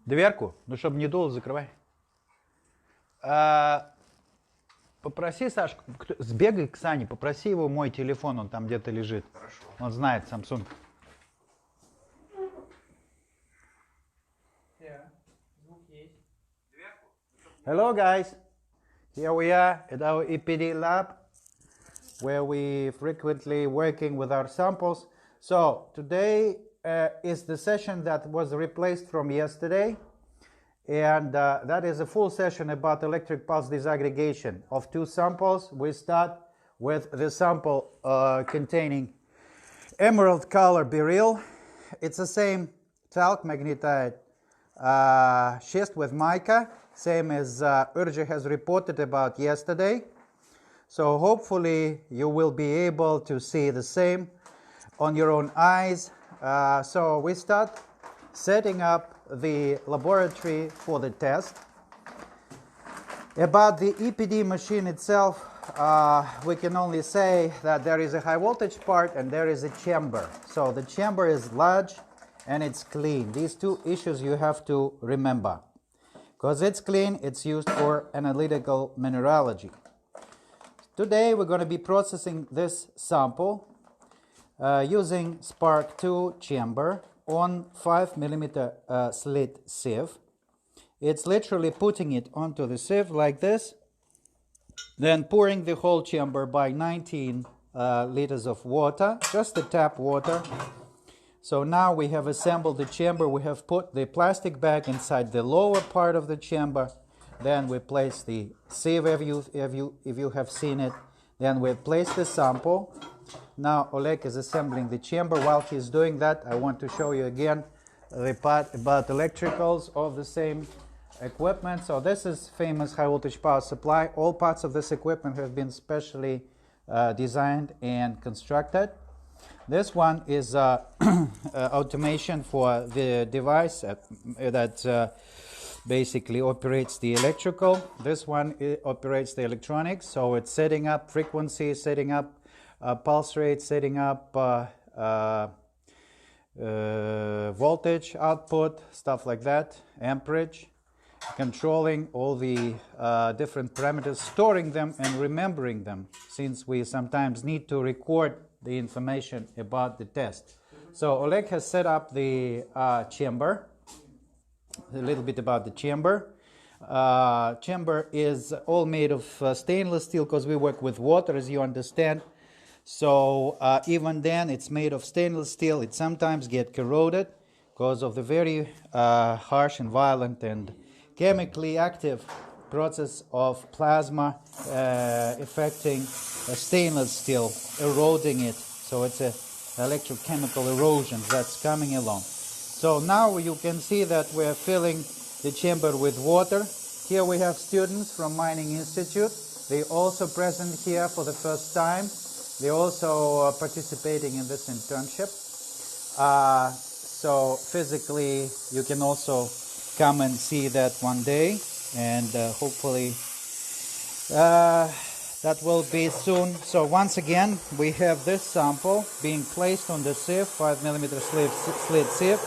Дверку, ну чтобы не дуло, закрывай. Попроси Сашку, сбегай к Сане, попроси его мой телефон, он там где-то лежит. Хорошо. Он знает Samsung. Hello guys, here we are at our EPD lab where we frequently working with our samples. So today is the session that was replaced from yesterday, and that is a full session about electric pulse disaggregation of two samples. We start with the sample containing emerald color beryl. It's the same talc magnetite schist with mica, same as Urge has reported about yesterday. So hopefully you will be able to see the same on your own eyes. So we start setting up the laboratory for the test. About the EPD machine itself, we can only say that there is a high voltage part and there is a chamber. So the chamber is large and it's clean. These two issues you have to remember. Because it's clean, it's used for analytical mineralogy. Today we're going to be processing this sample using Spark-2 chamber on 5mm slit sieve. It's literally putting it onto the sieve like this, then pouring the whole chamber by 19 liters of water, just the tap water. So now we have assembled the chamber. We have put the plastic bag inside the lower part of the chamber. Then we place the sieve if you have seen it. Then we place the sample. Now Oleg is assembling the chamber. While he's doing that, I want to show you again the part about electricals of the same equipment. So this is famous high voltage power supply. All parts of this equipment have been specially designed and constructed. This one is automation for the device that basically operates the electrical. This one operates the electronics, so it's setting up frequency, setting up pulse rate, setting up voltage output, stuff like that, amperage, controlling all the different parameters, storing them and remembering them, since we sometimes need to record the information about the test. So Oleg has set up the chamber. A little bit about the chamber. Chamber is all made of stainless steel because we work with water, as you understand. So even then it's made of stainless steel. It sometimes gets corroded because of the very harsh and violent and chemically active process of plasma affecting stainless steel, eroding it. So it's an electrochemical erosion that's coming along. So now you can see that we're filling the chamber with water. Here we have students from Mining Institute. They're also present here for the first time. They're also participating in this internship. So physically you can also come and see that one day, and hopefully that will be soon. So once again, we have this sample being placed on the sieve, 5mm slit sieve.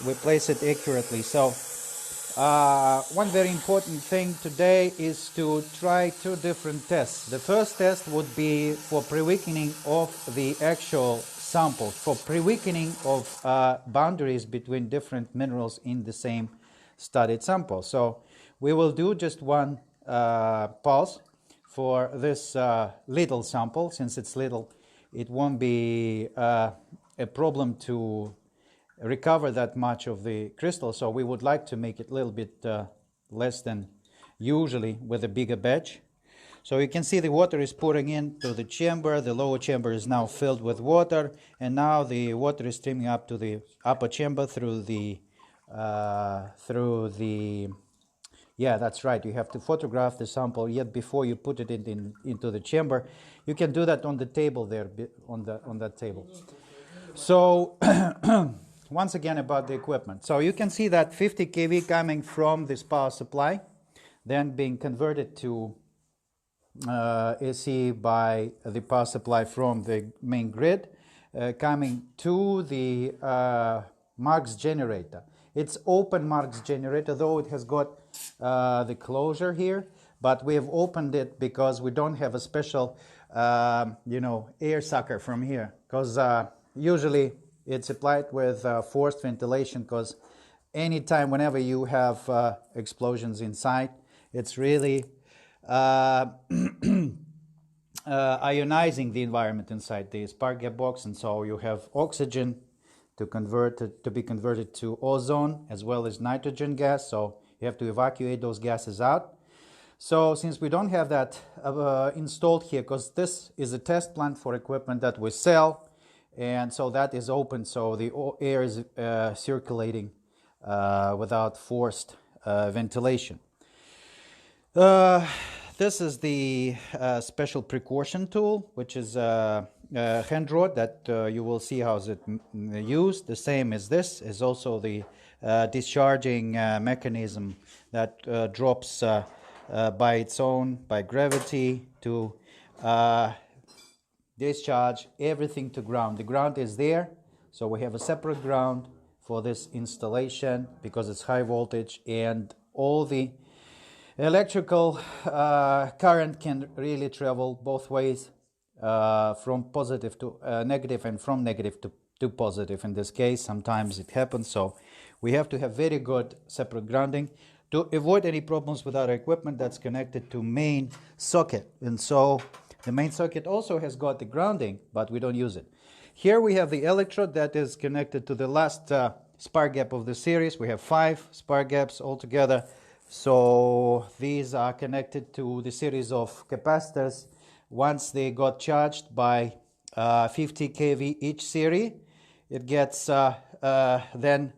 We place it accurately. So one very important thing today is to try two different tests. The first test would be for pre-weakening of the actual sample, for pre-weakening of boundaries between different minerals in the same studied sample. So we will do just one pulse for this little sample. Since it's little, it won't be a problem to recover that much of the crystal. So we would like to make it a little bit less than usually with a bigger batch. So you can see the water is pouring into the chamber. The lower chamber is now filled with water, and now the water is streaming up to the upper chamber through the yeah, that's right. You have to photograph the sample yet before you put it into the chamber. You can do that on the table there, on that table. So once again about the equipment. So you can see that 50 kV coming from this power supply, then being converted to AC by the power supply from the main grid, coming to the max generator. It's open marks generator, though it has got the closure here, but we have opened it because we don't have a special air sucker from here, because usually it's applied with forced ventilation, because anytime whenever you have explosions inside, it's really ionizing the environment inside the spark gap box, and so you have oxygen to be converted to ozone as well as nitrogen gas, so you have to evacuate those gases out. So since we don't have that installed here, because this is a test plant for equipment that we sell, and so that is open, so the air is circulating without forced ventilation. This is the special precaution tool, which is a hand rod that you will see how is it used. The same as this is also the discharging mechanism that drops by its own, by gravity, to discharge everything to ground. The ground is there, so we have a separate ground for this installation because it's high voltage, and all the electrical current can really travel both ways, from positive to negative, and from negative to positive. In this case, sometimes it happens, so we have to have very good separate grounding to avoid any problems with our equipment that's connected to main socket. And so the main socket also has got the grounding, but we don't use it. Here we have the electrode that is connected to the last spark gap of the series. We have 5 spark gaps altogether. So these are connected to the series of capacitors. Once they got charged by 50 kV each series, it gets then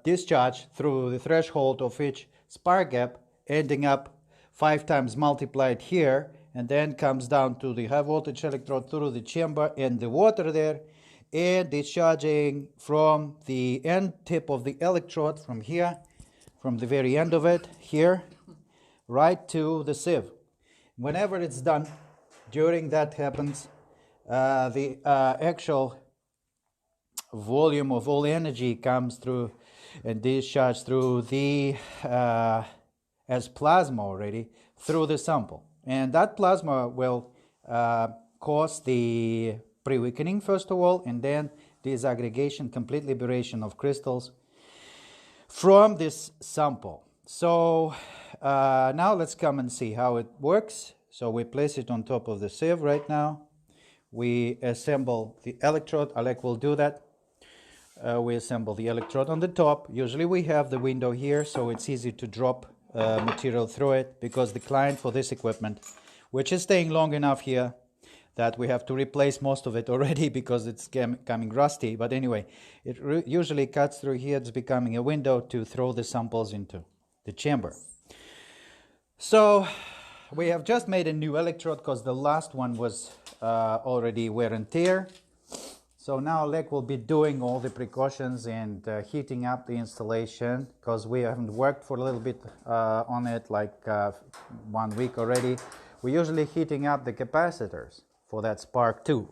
discharged through the threshold of each spark gap, ending up 5 times multiplied here, and then comes down to the high voltage electrode through the chamber and the water there, and discharging from the end tip of the electrode from here, from the very end of it here, right to the sieve. Whenever it's done, during that happens, the actual volume of all energy comes through and discharged through the as plasma already through the sample, and that plasma will cause the pre-weakening first of all, and then disaggregation, complete liberation of crystals from this sample. So now let's come and see how it works. So we place it on top of the sieve right now. We assemble the electrode. Alec will do that. We assemble the electrode on the top. Usually we have the window here, so it's easy to drop material through it, because the client for this equipment, which is staying long enough here that we have to replace most of it already because it's becoming rusty. But anyway, it usually cuts through here. It's becoming a window to throw the samples into the chamber. So we have just made a new electrode because the last one was already wear and tear. So now Alec will be doing all the precautions and heating up the installation, because we haven't worked for a little bit on it, like 1 week already. We're usually heating up the capacitors for that Spark-2.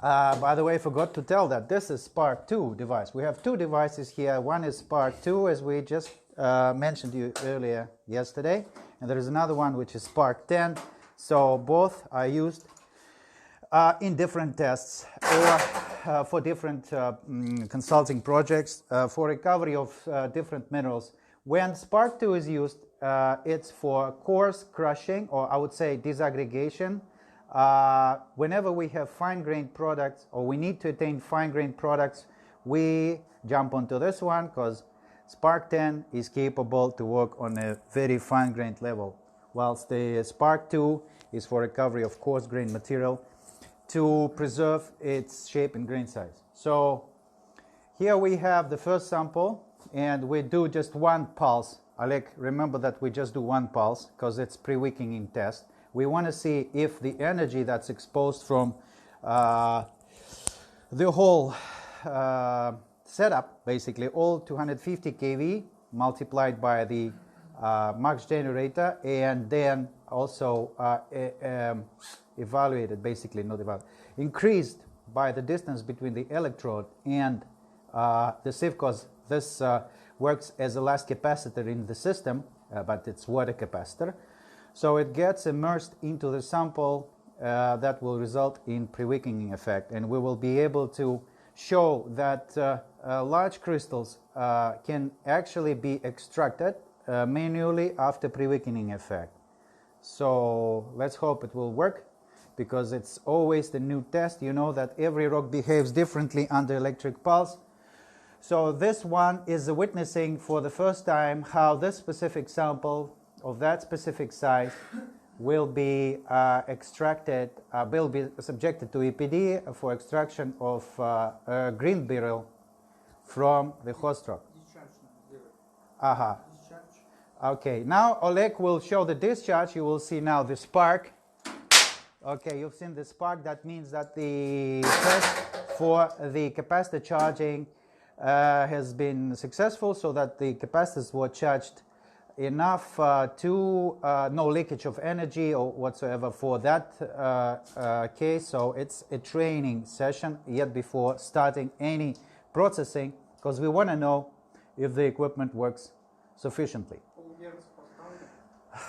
By the way, I forgot to tell that this is Spark-2 device. We have 2 devices here. One is Spark-2, as we just mentioned to you earlier yesterday, and there is another one which is Spark-10. So both are used in different tests or for different consulting projects for recovery of different minerals. When Spark-2 is used, it's for coarse crushing, or I would say disaggregation. Whenever we have fine-grained products, or we need to attain fine-grained products, we jump onto this one, because Spark-10 is capable to work on a very fine-grained level, whilst the Spark-2 is for recovery of coarse-grained material to preserve its shape and grain size. So here we have the first sample, and we do just 1 pulse. Alec, remember that we just do 1 pulse because it's pre-weakening test. We want to see if the energy that's exposed from the whole setup, basically all 250 kV multiplied by the max generator, and then also evaluated, basically not evaluated, increased by the distance between the electrode and the sieve, because this works as a last capacitor in the system, but it's water capacitor. So it gets immersed into the sample. That will result in pre-weakening effect, and we will be able to show that large crystals can actually be extracted manually after pre-weakening effect. So let's hope it will work, because it's always the new test. You know that every rock behaves differently under electric pulse. So this one is witnessing for the first time how this specific sample of that specific size will be extracted, will be subjected to EPD for extraction of green beryl from the host rock. Aha. Okay, now Oleg will show the discharge. You will see now the spark. Okay, you've seen the spark. That means that the test for the capacitor charging has been successful, so that the capacitors were charged enough to no leakage of energy or whatsoever for that case. So it's a training session yet before starting any processing, because we want to know if the equipment works sufficiently.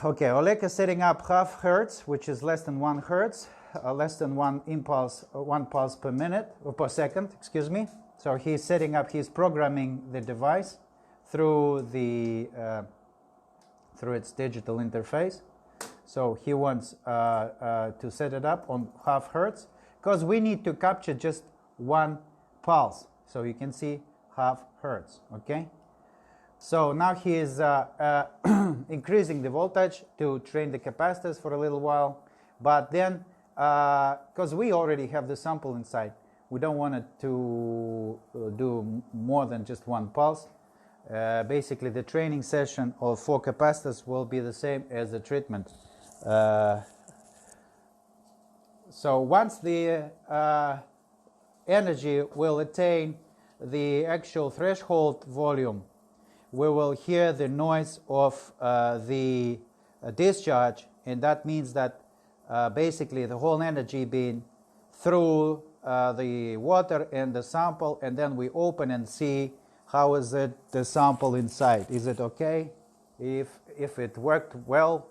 Okay, Oleg is setting up half hertz, which is less than 1 hertz, less than one pulse per minute, or per second, excuse me. So he's setting up, he's programming the device through the through its digital interface. So he wants to set it up on half hertz, because we need to capture just 1 pulse. So you can see half hertz, okay? So now he is increasing the voltage to train the capacitors for a little while, but then, because we already have the sample inside, we don't want it to do more than just 1 pulse. Basically, the training session of 4 capacitors will be the same as the treatment. So once the energy will attain the actual threshold volume, we will hear the noise of the discharge, and that means that basically the whole energy being through the water and the sample, and then we open and see how is it the sample inside. Is it okay? If it worked well.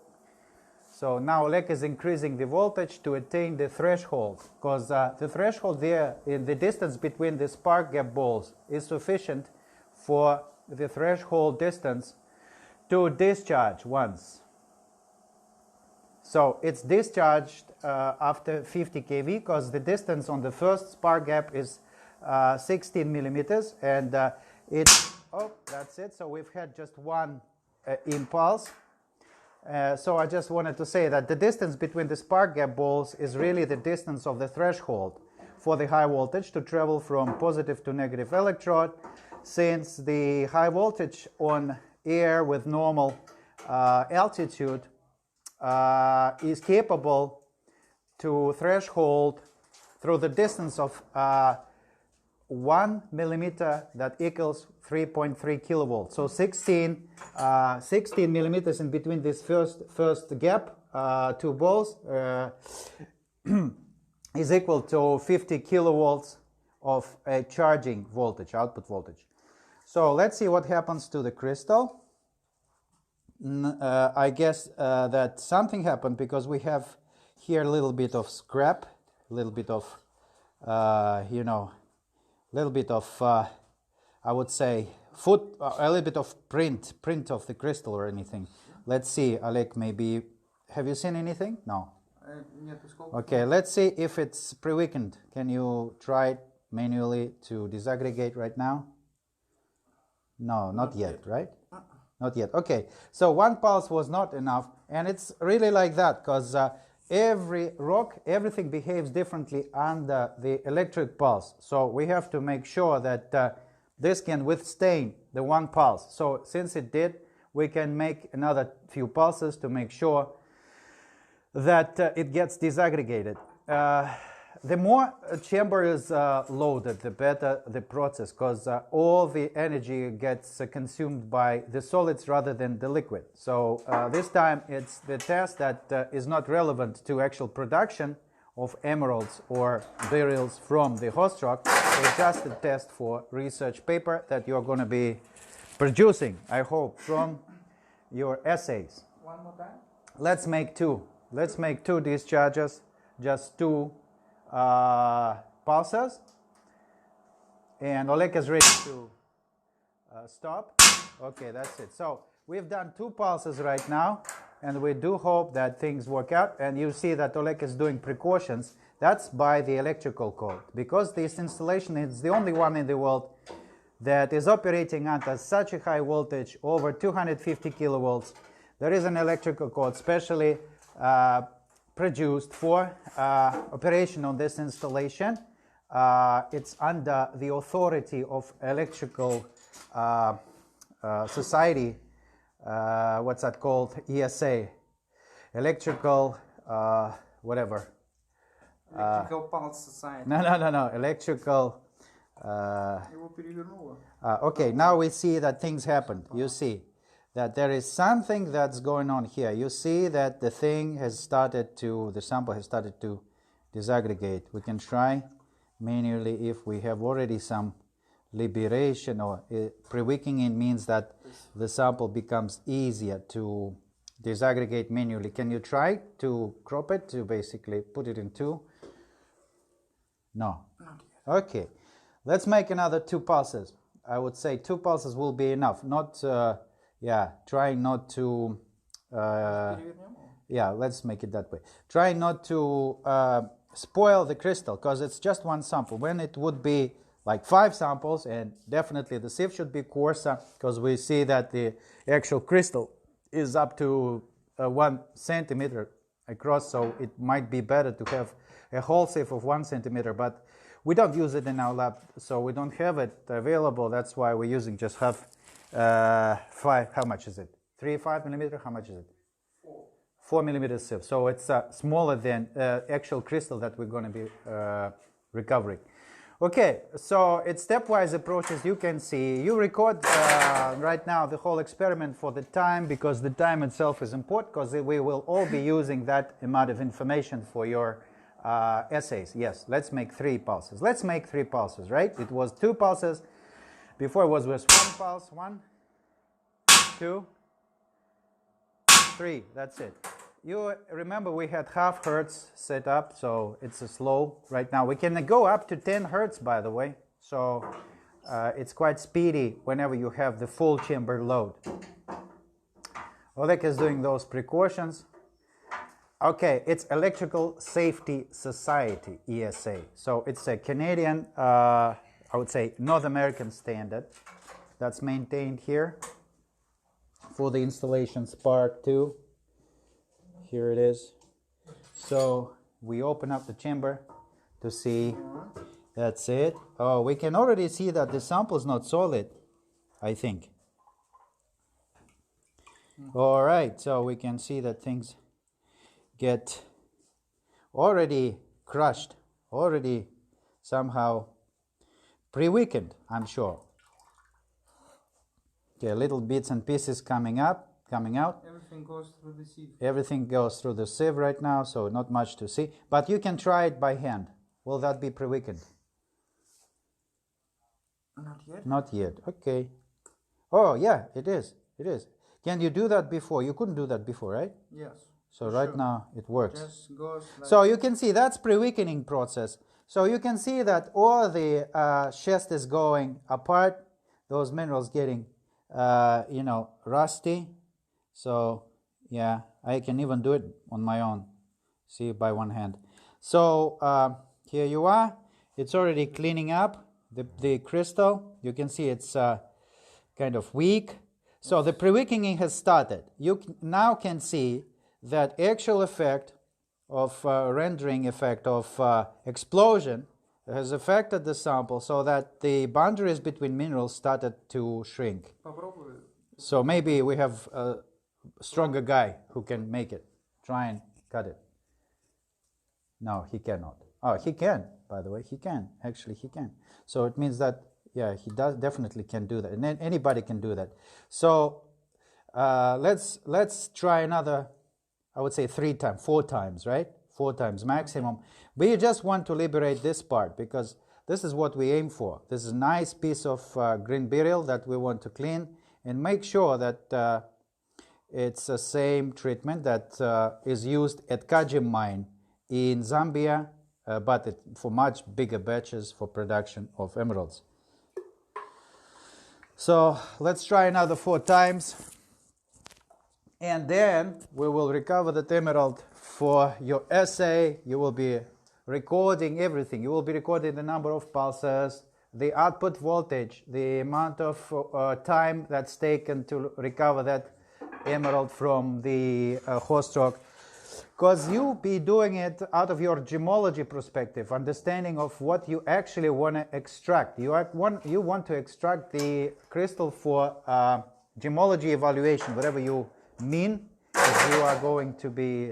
So now Oleg is increasing the voltage to attain the threshold, because the threshold there in the distance between the spark gap balls is sufficient for the threshold distance to discharge once. So it's discharged after 50 kV, because the distance on the first spark gap is 16 millimeters, and that's it. So we've had just 1 impulse. So I just wanted to say that the distance between the spark gap balls is really the distance of the threshold for the high voltage to travel from positive to negative electrode, since the high voltage on air with normal altitude is capable to threshold through the distance of 1 millimeter, that equals 3.3 kilovolts. So 16 millimeters in between this first gap, 2 balls, is equal to 50 kilovolts of a charging voltage, output voltage. So let's see what happens to the crystal. I guess that something happened, because we have here a little bit of scrap, a little bit of, I would say, a little bit of print of the crystal or anything. Let's see, Oleg, maybe, have you seen anything? No. Okay, let's see if it's pre-weakened. Can you try it manually to disaggregate right now? No, not yet, right? Not yet. Okay, so 1 pulse was not enough, and it's really like that, because every rock, everything behaves differently under the electric pulse. So we have to make sure that this can withstand the 1 pulse. So since it did, we can make another few pulses to make sure that it gets disaggregated. The more a chamber is loaded, the better the process, because all the energy gets consumed by the solids rather than the liquid. So this time it's the test that is not relevant to actual production of emeralds or beryls from the host rock. It's just a test for research paper that you're going to be producing, I hope, from your essays. One more time. Let's make two. Let's make two discharges, just two pulses. And Oleg is ready to stop. Okay, that's it. So we've done two pulses right now, and we do hope that things work out. And you see that Oleg is doing precautions. That's by the electrical code, because this installation is the only one in the world that is operating under such a high voltage, over 250 kilovolts. There is an electrical code specially produced for operation on this installation. It's under the authority of electrical society, what's that called? ESA, electrical whatever. Electrical Pulse Society. No, electrical. Okay, now we see that things happened. You see that there is something that's going on here. You see that the thing has started to, the sample has started to disaggregate. We can try manually if we have already some liberation, or pre-wicking in means that the sample becomes easier to disaggregate manually. Can you try to crop it, to basically put it in two? No. Not yet. Okay, let's make another two pulses. I would say two pulses will be enough. Not, trying not to, let's make it that way. Try not to spoil the crystal, because it's just one sample. When it would be like 5 samples, and definitely the sieve should be coarser, because we see that the actual crystal is up to 1 centimeter across, so it might be better to have a whole sieve of 1 centimeter, but we don't use it in our lab, so we don't have it available. That's why we're using just half 5, how much is it? 3-5 millimeter, how much is it? 4 millimeter sieve. So it's smaller than actual crystal that we're going to be recovering. Okay, so it's stepwise approaches. You can see, you record right now the whole experiment for the time, because the time itself is important, because we will all be using that amount of information for your essays. Yes, let's make 3 pulses. Let's make 3 pulses, right? It was 2 pulses. Before it was 1 pulse. 1, 2, 3. That's it. You remember we had half hertz set up, so it's a slow right now. We can go up to 10 hertz, by the way. So it's quite speedy whenever you have the full chamber load. Oleg is doing those precautions. Okay, it's Electrical Safety Society, ESA. So it's a Canadian, I would say North American standard that's maintained here for the installation Spark-2. Here it is. So we open up the chamber to see. That's it. Oh, we can already see that the sample is not solid, I think. All right, so we can see that things get already crushed, already somehow pre-weakened, I'm sure. Okay, little bits and pieces coming out. Everything goes through the sieve. Everything goes through the sieve right now, so not much to see. But you can try it by hand. Will that be pre-weakened? Not yet. Not yet. Okay. Oh, yeah, it is. It is. Can you do that before? You couldn't do that before, right? Yes. So right now it works. Just goes like So you can see that's pre-weakening process. So you can see that all the chest is going apart. Those minerals getting, rusty. So yeah, I can even do it on my own. See, by one hand. So here you are. It's already cleaning up the crystal. You can see it's kind of weak. So the pre-weakening has started. You now can see that actual effect of rendering effect of explosion has affected the sample, so that the boundaries between minerals started to shrink. So maybe we have a stronger guy who can make it. Try and cut it. No, he cannot. Oh, he can, by the way. He can. Actually, he can. So it means that, yeah, he definitely can do that. And then anybody can do that. So let's try another, I would say 4 times, right? 4 times maximum. We just want to liberate this part because this is what we aim for. This is a nice piece of green beryl that we want to clean and make sure that it's the same treatment that is used at Kagem mine in Zambia, but for much bigger batches for production of emeralds. So let's try another 4 times, and then we will recover that emerald for your essay. You will be recording everything. You will be recording the number of pulses, the output voltage, the amount of time that's taken to recover that emerald from the host rock, because you'll be doing it out of your gemology perspective, understanding of what you actually want to extract. You want to extract the crystal for gemology evaluation, whatever you mean, as you are going to be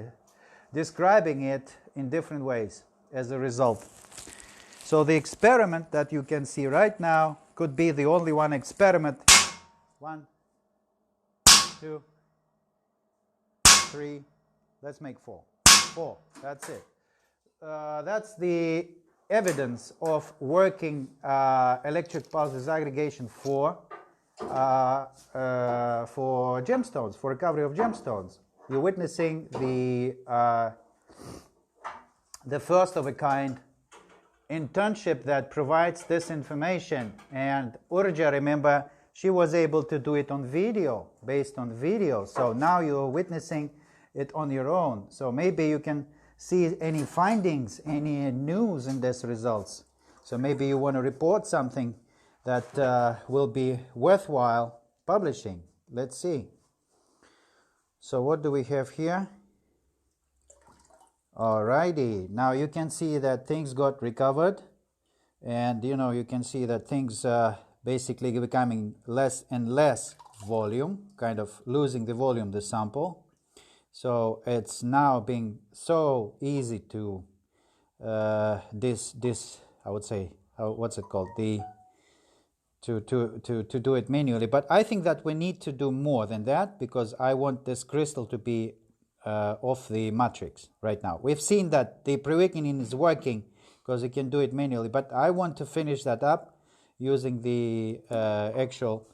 describing it in different ways as a result. So the experiment that you can see right now could be the only one experiment. 1, 2, 3, let's make 4. 4, that's it. That's the evidence of working electric pulse disaggregation for gemstones, for recovery of gemstones. You're witnessing the first of a kind internship that provides this information. And Urja, remember, she was able to do it on video, based on video. So now you're witnessing it on your own. So maybe you can see any findings, any news in these results. So maybe you want to report something that will be worthwhile publishing. Let's see. So what do we have here? Alrighty, now you can see that things got recovered, and you can see that things basically becoming less and less volume, kind of losing the volume, the sample. So it's now being so easy to I would say, what's it called, to do it manually. But I think that we need to do more than that, because I want this crystal to be off the matrix right now. We've seen that the pre-weakening is working because you can do it manually, but I want to finish that up using the actual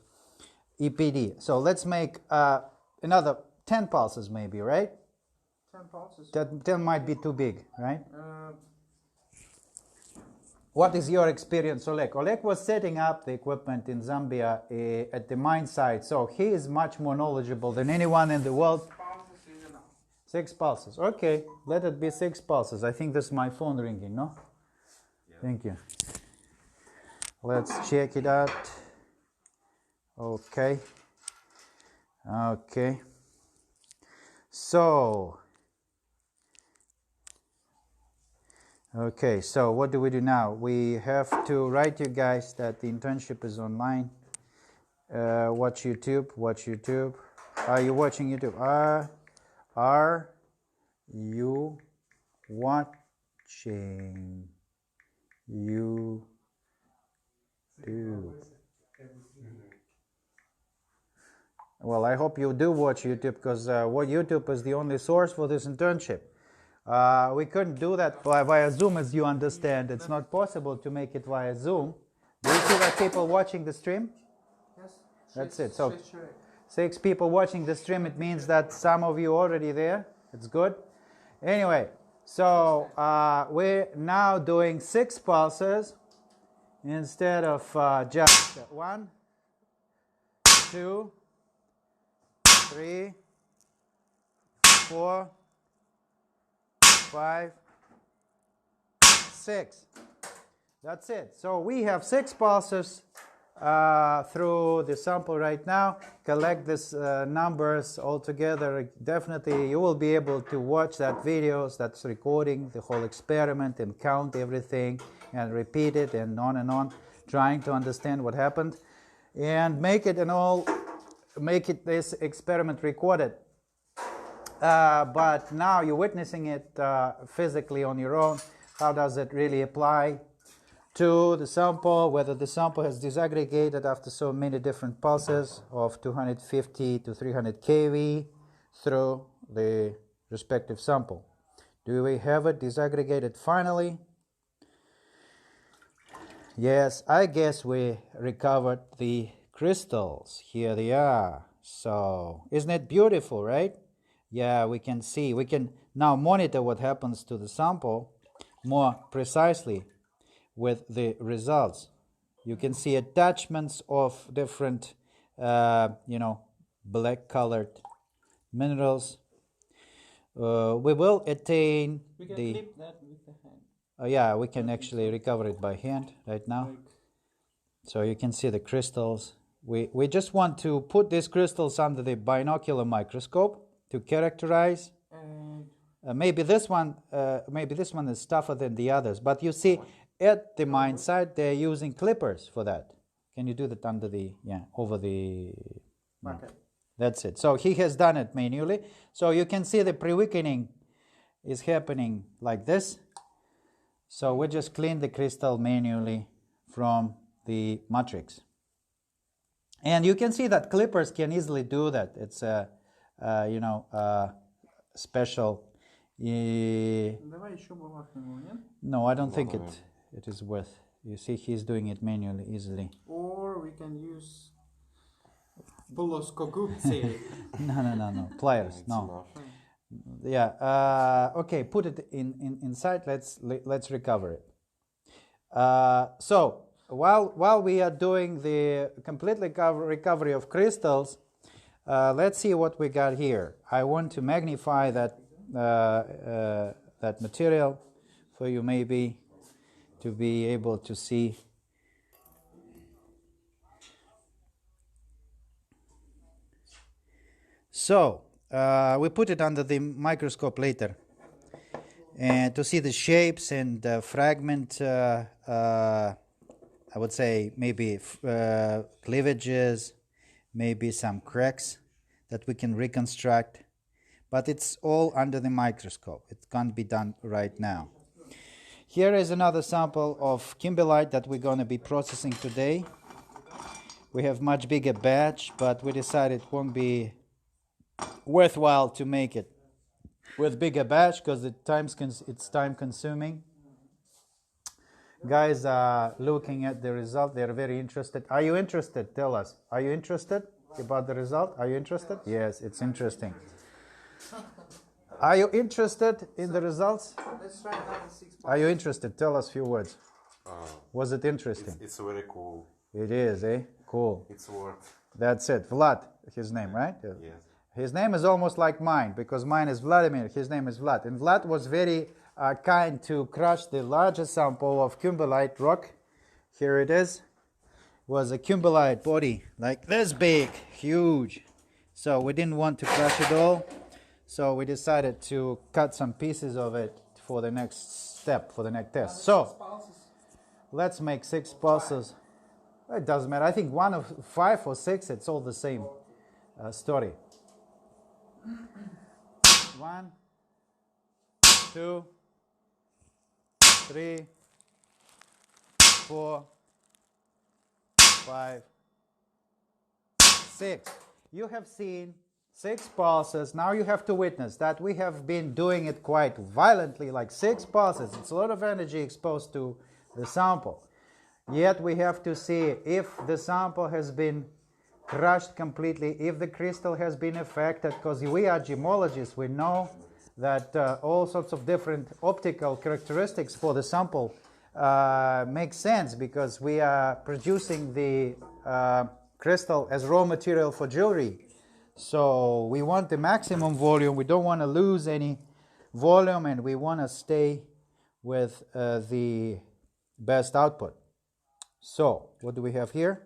EPD. So let's make another 10 pulses maybe, right? 10 pulses? 10 might be too big, right? What is your experience, Oleg? Oleg was setting up the equipment in Zambia at the mine site, so he is much more knowledgeable than anyone in the world. 6 pulses. Okay, let it be 6 pulses. I think this is my phone ringing, no? Yeah. Thank you. Let's check it out. Okay. Okay. So what do we do now? We have to write you guys that the internship is online. Watch YouTube. Watch YouTube. Are you watching YouTube? Are you watching YouTube? Well, I hope you do watch YouTube, because YouTube is the only source for this internship. We couldn't do that via Zoom, as you understand. It's not possible to make it via Zoom. Do you see that people watching the stream? Yes. That's it. So 6 people watching the stream. It means that some of you already there. It's good. Anyway, so we're now doing 6 pulses instead of just 1, 2, 3, 4, 5, 6. That's it. So we have 6 pulses through the sample right now. Collect these numbers all together. Definitely you will be able to watch that videos that's recording the whole experiment and count everything and repeat it and on, trying to understand what happened and make it this experiment recorded. But now you're witnessing it physically on your own. How does it really apply to the sample, whether the sample has disaggregated after so many different pulses of 250 to 300 kV through the respective sample. Do we have it disaggregated finally? Yes, I guess we recovered the crystals. Here they are. So, isn't it beautiful, right? Yeah, we can see. We can now monitor what happens to the sample more precisely with the results. You can see attachments of different, black colored minerals. We will attain We can the... clip that with the hand. Yeah, we can actually recover it by hand right now. So you can see the crystals. We just want to put these crystals under the binocular microscope to characterize. Maybe this one is tougher than the others. But you see, at the mine site, they're using clippers for that. Can you do that under the, over the... Okay. That's it. So he has done it manually. So you can see the pre-weakening is happening like this. So we just clean the crystal manually from the matrix. And you can see that clippers can easily do that. It's a, special... No, I don't think it is worth. You see, he's doing it manually easily. Or we can use puls. No. Pliers, no. Yeah. Okay. Put it inside. Let's recover it. So while we are doing the complete recovery of crystals, let's see what we got here. I want to magnify that material for you, maybe, to be able to see. So we put it under the microscope later, and to see the shapes and fragment, I would say maybe cleavages, maybe some cracks that we can reconstruct, but it's all under the microscope. It can't be done right now. Here is another sample of Kimberlite that we're going to be processing today. We have much bigger batch, but we decided it won't be worthwhile to make it with bigger batch because it's time consuming. Guys are looking at the result. They're very interested. Are you interested? Tell us. Are you interested about the result? Are you interested? Yes, it's interesting. Are you interested in the results? Let's try another 6 pulses. Are you interested? Tell us a few words. Was it interesting? It's very cool. It is, eh? Cool. It's worth. That's it. Vlad, his name, right? Yes. His name is almost like mine, because mine is Vladimir, his name is Vlad. And Vlad was very kind to crush the largest sample of Kimberlite rock. Here it is. Was a Kimberlite body, like this big, huge. So we didn't want to crush it all. So we decided to cut some pieces of it for the next step, for the next test. So let's make 6 pulses. It doesn't matter. I think 1 of 5 or 6, it's all the same story. 1, 2, 3, 4, 5, 6. You have seen 6 pulses. Now you have to witness that we have been doing it quite violently, like 6 pulses. It's a lot of energy exposed to the sample. Yet we have to see if the sample has been crushed completely, if the crystal has been affected, because we are gemologists. We know that all sorts of different optical characteristics for the sample make sense, because we are producing the crystal as raw material for jewelry. So we want the maximum volume. We don't want to lose any volume, and we want to stay with the best output. So what do we have here?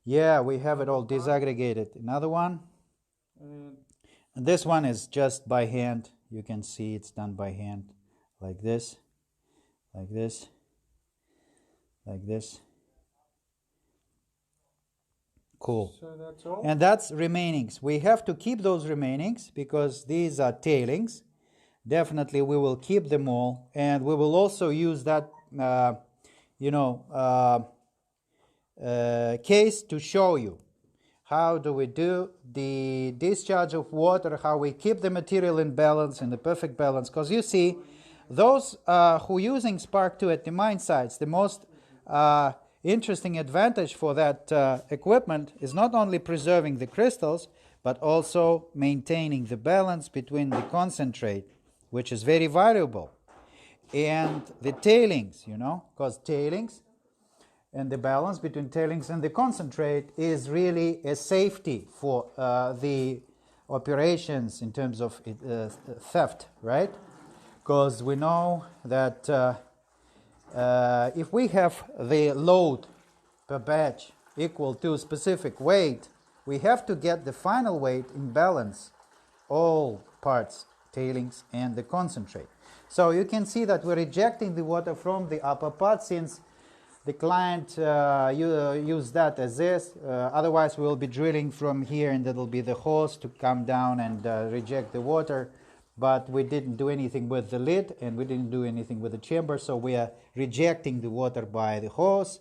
Yeah, we have it all disaggregated. Another one. And this one is just by hand. You can see it's done by hand, like this, like this, like this. Cool. So that's all. And that's remainings. We have to keep those remainings because these are tailings. Definitely we will keep them all, and we will also use that case to show you how do we do the discharge of water, how we keep the material in balance, in the perfect balance. Because you see, those who using Spark-2 at the mine sites, the most interesting advantage for that equipment is not only preserving the crystals, but also maintaining the balance between the concentrate, which is very valuable, and the tailings, because tailings and the balance between tailings and the concentrate is really a safety for the operations in terms of theft, right? Because we know that if we have the load per batch equal to specific weight, we have to get the final weight in balance, all parts, tailings and the concentrate. So you can see that we're rejecting the water from the upper part since the client use that as this. Otherwise we'll be drilling from here and that'll be the hose to come down and reject the water. But we didn't do anything with the lid and we didn't do anything with the chamber, so we are rejecting the water by the hose.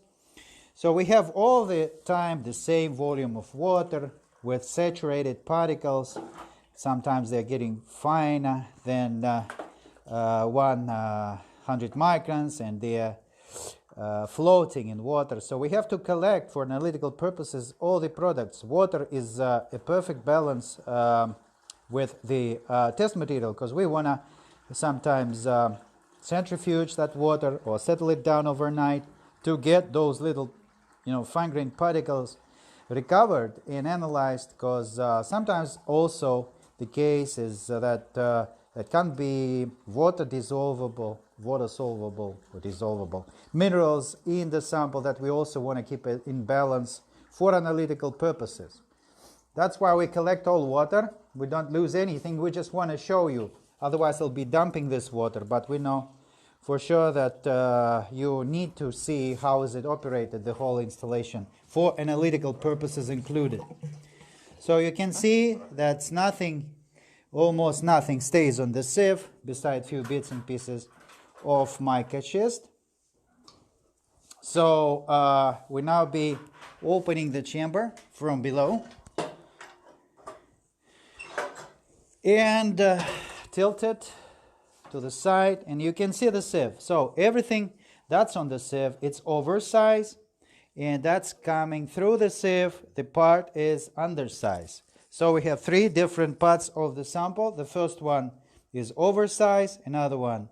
So we have all the time the same volume of water with saturated particles. Sometimes they're getting finer than 100 microns and they're floating in water. So we have to collect for analytical purposes all the products. Water is a perfect balance with the test material, because we want to sometimes centrifuge that water or settle it down overnight to get those little fine-grained particles recovered and analyzed, because sometimes also the case is that it can be water soluble minerals in the sample that we also want to keep it in balance for analytical purposes. That's why we collect all water. We don't lose anything. We just want to show you. Otherwise, we'll be dumping this water. But we know for sure that you need to see how is it operated, the whole installation, for analytical purposes included. So you can see that's nothing, almost nothing stays on the sieve, besides few bits and pieces of mica schist. So we now be opening the chamber from below and tilt it to the side, and you can see the sieve. So everything that's on the sieve, it's oversized, and that's coming through the sieve. The part is undersized. So we have three different parts of the sample. The first one is oversized, another one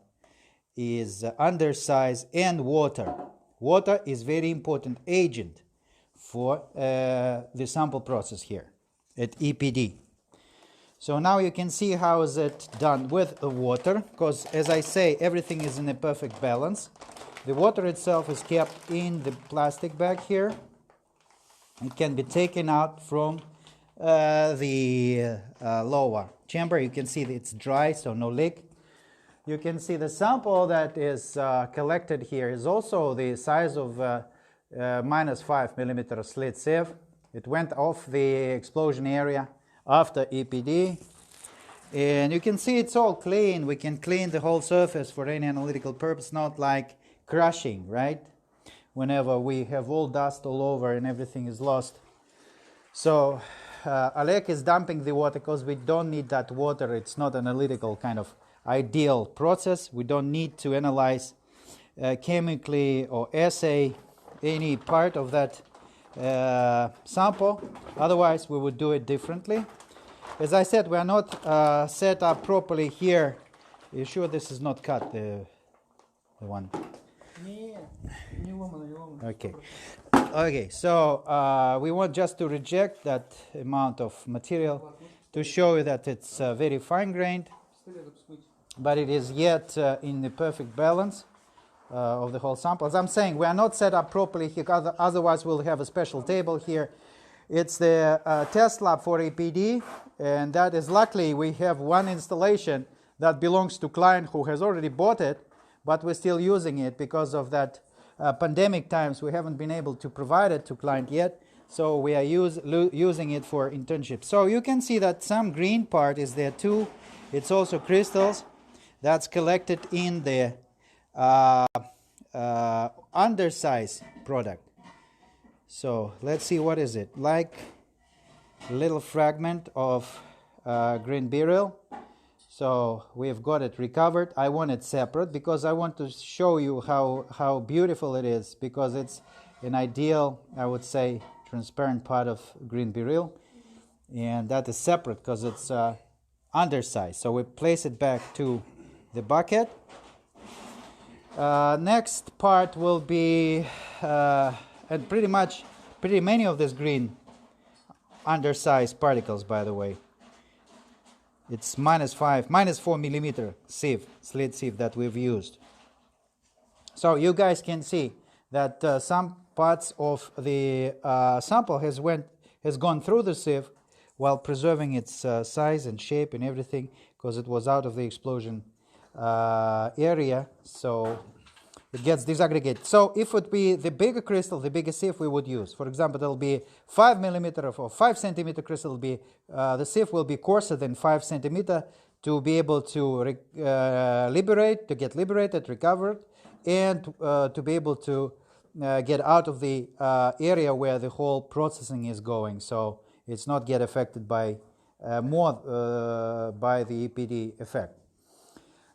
is undersized, and water. Water is very important agent for the sample process here at EPD. So now you can see how is it done with the water, because as I say, everything is in a perfect balance. The water itself is kept in the plastic bag here. It can be taken out from the lower chamber. You can see that it's dry, so no leak. You can see the sample that is collected here is also the size of -5 millimeter slit sieve. It went off the explosion area after EPD, and you can see it's all clean. We can clean the whole surface for any analytical purpose, not like crushing, right? Whenever we have all dust all over and everything is lost. So Alek is dumping the water because we don't need that water. It's not an analytical kind of ideal process. We don't need to analyze chemically or assay any part of that sample. Otherwise we would do it differently. As I said, we are not set up properly here. Are you sure this is not cut, the one? Okay. Okay, so we want just to reject that amount of material to show you that it's very fine-grained, but it is yet in the perfect balance of the whole sample. As I'm saying, we are not set up properly here, otherwise we'll have a special table here. It's the test lab for EPD, and that is luckily we have one installation that belongs to client who has already bought it, but we're still using it because of that pandemic times. We haven't been able to provide it to client yet, so we are using it for internship. So you can see that some green part is there too. It's also crystals that's collected in the undersized product. So let's see, what is it like? little fragment of green beryl. So we've got it recovered. I want it separate because I want to show you how beautiful it is, because it's an ideal, I would say, transparent part of green beryl, and that is separate because it's undersized. So we place it back to the bucket. Next part will be and pretty many of this green undersized particles, by the way. It's -4 millimeter sieve, slit sieve that we've used. So you guys can see that some parts of the sample has gone through the sieve while preserving its size and shape and everything, because it was out of the explosion area. So it gets disaggregated. So if it would be the bigger crystal, the bigger sieve we would use. For example, there'll be 5 millimeter or 5 centimeter crystal. The sieve will be coarser than 5 centimeter to be able to get liberated, recovered, and to be able to get out of the area where the whole processing is going. So it's not get affected by by the EPD effect.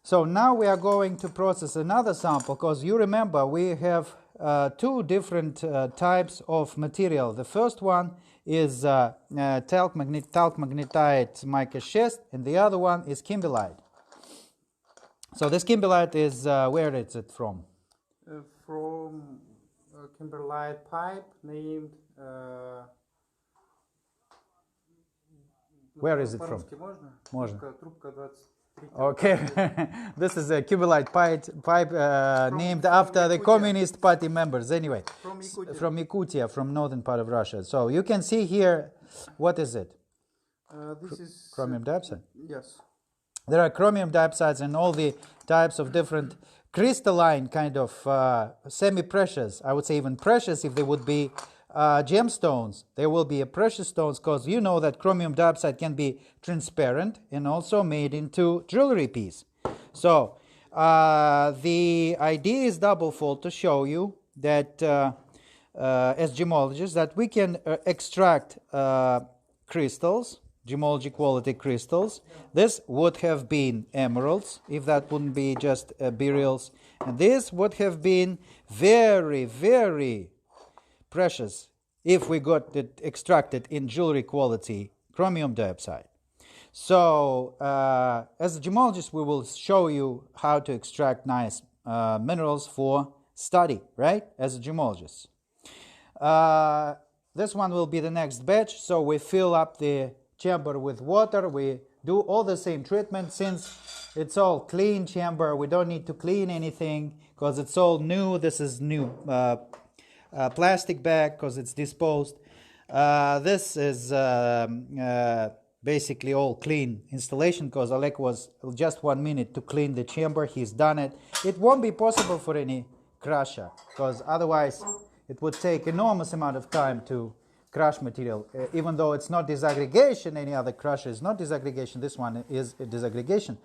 So now we are going to process another sample, because you remember we have two different types of material. The first one is talc magnetite mica schist, and the other one is Kimberlite. So this Kimberlite is, where is it from? From Kimberlite pipe named... Where is it from? Можно. Трубка 23. Okay, this is a Kimberlite pipe named after the Communist Party members. Anyway, from Yakutia, from northern part of Russia. So you can see here, what is it? This is chromium diopside. Yes. There are chromium diopsides and all the types of different crystalline kind of semi-precious, I would say even precious if they would be gemstones. There will be a precious stones, because you know that chromium diopside can be transparent and also made into jewelry piece. So the idea is double-fold, to show you that as gemologists that we can extract crystals, gemology quality crystals. This would have been emeralds if that wouldn't be just beryls, and this would have been very, very precious if we got it extracted in jewelry quality chromium diopside. So as a gemologist, we will show you how to extract nice minerals for study, right, as a gemologist. This one will be the next batch. So we fill up the chamber with water. We do all the same treatment. Since it's all clean chamber, we don't need to clean anything because it's all new. This is new plastic bag because it's disposed. This is basically all clean installation, because Oleg was just 1 minute to clean the chamber. He's done it. It won't be possible for any crusher, because otherwise it would take enormous amount of time to crush material. Even though it's not disaggregation, any other crusher is not disaggregation, this one is a disaggregation.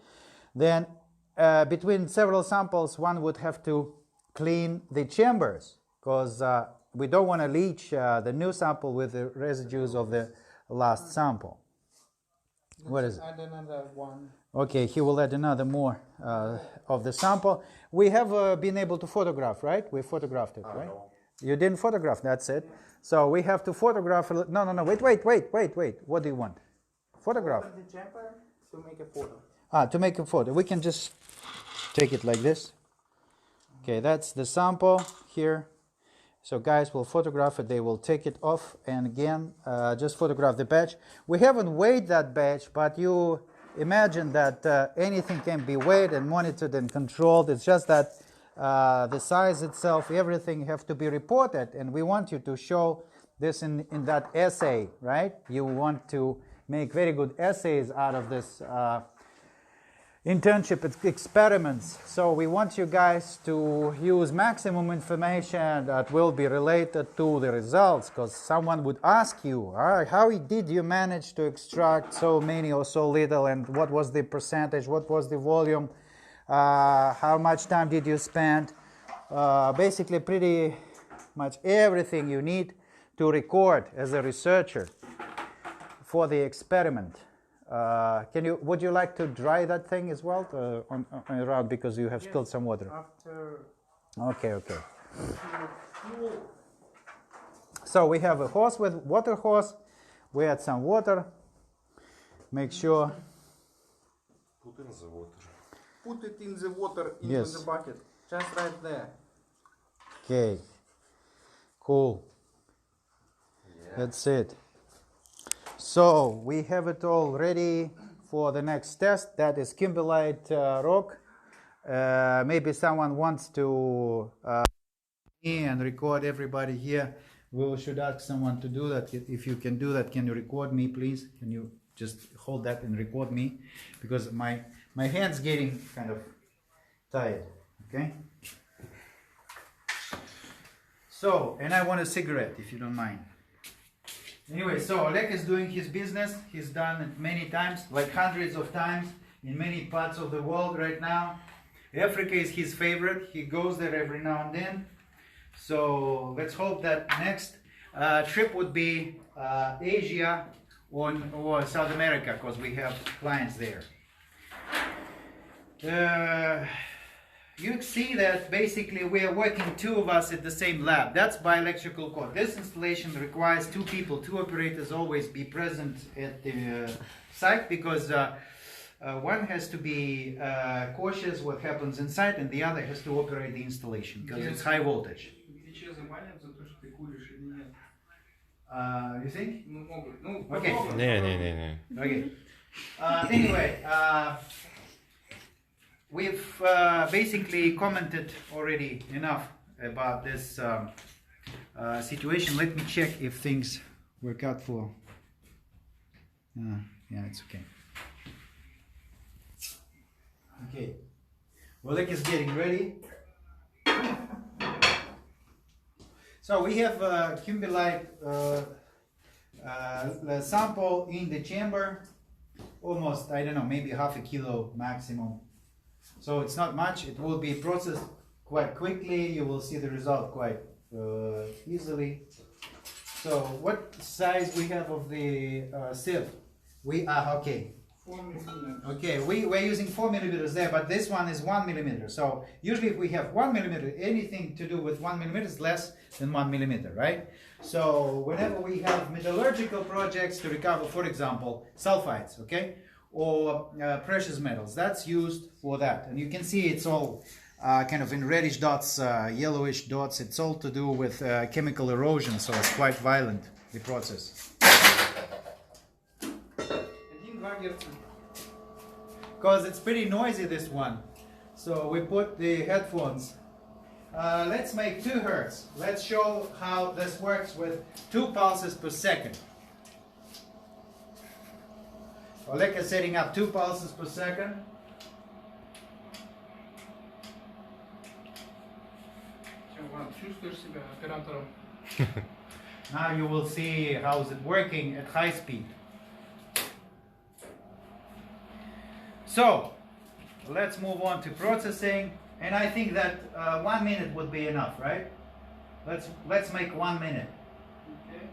Then between several samples, one would have to clean the chambers, because we don't want to leach the new sample with the residues of the last sample. What is it? Add another one. Okay, he will add another more of the sample. We have been able to photograph, right? We photographed it, right? You didn't photograph, that's it. So we have to photograph. No, wait. What do you want? Photograph. Open the chamber to make a photo. To make a photo. We can just take it like this. Okay, that's the sample here. So guys will photograph it, they will take it off, and again, just photograph the batch. We haven't weighed that batch, but you imagine that anything can be weighed and monitored and controlled. It's just that the size itself, everything have to be reported, and we want you to show this in that essay, right? You want to make very good essays out of this internship experiments. So we want you guys to use maximum information that will be related to the results, because someone would ask you, how did you manage to extract so many or so little, and what was the percentage, what was the volume, how much time did you spend? Basically pretty much everything you need to record as a researcher. for the experiment. Would you like to dry that thing as well on around, because you have spilled some water? After Okay. fuel, So we have a hose with water hose. We add some water. Make sure. Put in the water. put it in the water into Yes. the bucket, just right there. Okay. Cool. Yeah. That's it. So we have it all ready for the next test. That is Kimberlite rock. Maybe someone wants to and record everybody here. We should ask someone to do that. If you can do that, can you record me, please? Can you just hold that and record me? Because my hand's getting kind of tired. Okay. So, and I want a cigarette, if you don't mind. Anyway, so Oleg is doing his business. He's done it many times, like hundreds of times, in many parts of the world right now. Africa is his favorite. He goes there every now and then. So let's hope that next trip would be Asia or South America, because we have clients there. You see that basically we are working, two of us at the same lab. That's by electrical cord. This installation requires two people, two operators always be present at the site, because one has to be cautious what happens inside, and the other has to operate the installation because it's high voltage. You think? Okay. Не. Okay. Anyway, we've basically commented already enough about this situation. Let me check if things work out for. Yeah, it's okay. Okay. Oleg is getting ready. So we have Kimberlite sample in the chamber, almost, I don't know, maybe half a kilo maximum. So it's not much. It will be processed quite quickly. You will see the result quite easily. So what size we have of the sieve? We are okay. 4 millimeters. Okay, we're using 4 millimeters there, but this one is 1 millimeter. So usually if we have 1 millimeter, anything to do with 1 millimeter is less than 1 millimeter, right? So whenever we have metallurgical projects to recover, for example, sulfides, okay, or precious metals, that's used for that. And you can see it's all kind of in reddish dots, yellowish dots. It's all to do with chemical erosion, so it's quite violent, the process. Because it's pretty noisy, this one. So we put the headphones. Let's make 2 hertz. Let's show how this works with 2 pulses per second. Oleg is setting up 2 pulses per second. Now you will see how is it working at high speed. So let's move on to processing, and I think that 1 minute would be enough, right? Let's make 1 minute. Okay.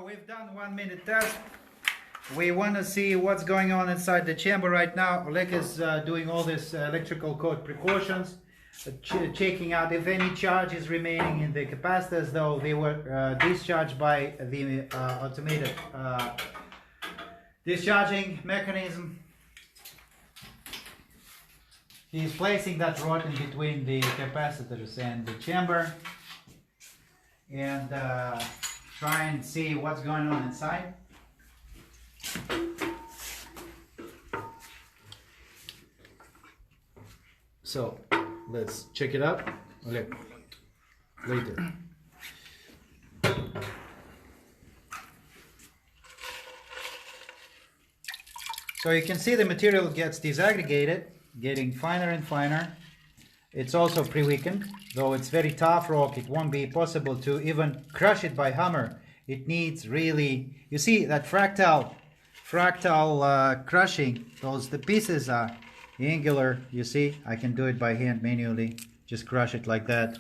So we've done 1 minute test. We want to see what's going on inside the chamber right now. Oleg is doing all this electrical code precautions, checking out if any charge is remaining in the capacitors, though they were discharged by the automated discharging mechanism. He's placing that rod in between the capacitors and the chamber and try and see what's going on inside. So let's check it out. Oleg, later. So you can see the material gets disaggregated, getting finer and finer. It's also pre-weakened, though it's very tough rock. It won't be possible to even crush it by hammer. It needs really, you see that fractal crushing. The pieces are angular. You see, I can do it by hand manually. Just crush it like that.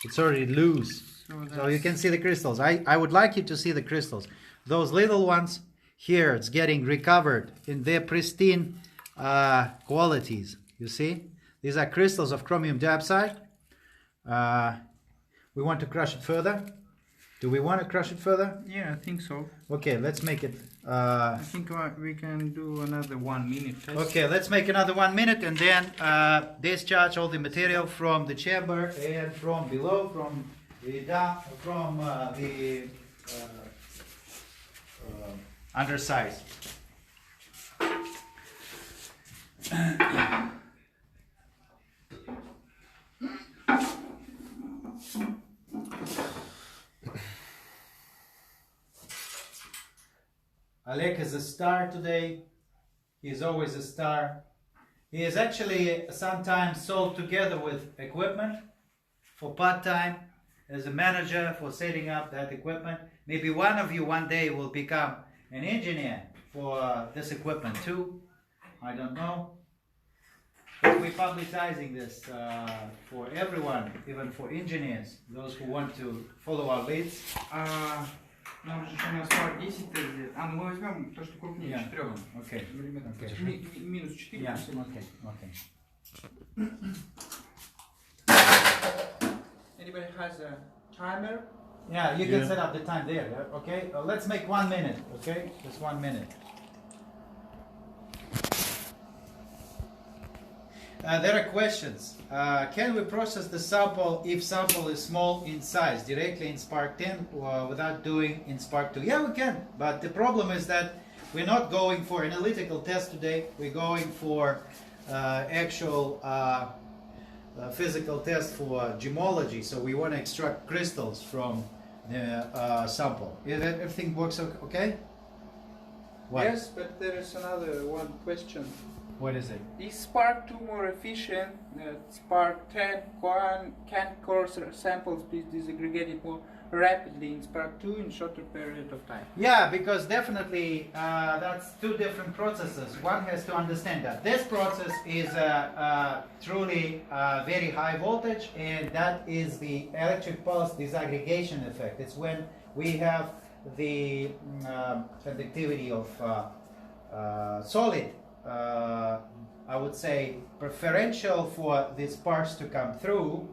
It's already loose, so you can see the crystals. I would like you to see the crystals. Those little ones here, it's getting recovered in their pristine qualities. You see, these are crystals of chromium diopside. We want to crush it further. Do we want to crush it further? Yeah, I think so. Okay, let's make it. I think we can do another 1 minute test. Okay, let's make another 1 minute and then discharge all the material from the chamber and from below, from the underside. Alek is a star today. He is always a star. He is actually sometimes sold together with equipment for part-time as a manager for setting up that equipment. Maybe one of you one day will become an engineer for this equipment too. I don't know. But we're publicizing this for everyone, even for engineers, those who want to follow our leads. Нам же еще на Spark 10 лет. Ну мы возьмем то, что крупнее 4. Okay. Минус 4. Yeah. Okay. Anybody has a timer? Yeah, you can set up the time there. Yeah? Okay. Let's make 1 minute. Okay, just 1 minute. There are questions. Can we process the sample if sample is small in size directly in Spark 10 without doing in Spark 2? Yeah, we can. But the problem is that we're not going for analytical test today. We're going for actual physical test for gemology. So we want to extract crystals from the sample. Everything works okay? What? Yes, but there is another one question. What is it? Is Spark 2 more efficient? Spark 10 can coarse samples be disaggregated more rapidly in Spark 2 in shorter period of time? Yeah, because definitely that's two different processes. One has to understand that this process is truly very high voltage, and that is the electric pulse disaggregation effect. It's when we have the conductivity of solid. I would say preferential for these sparks to come through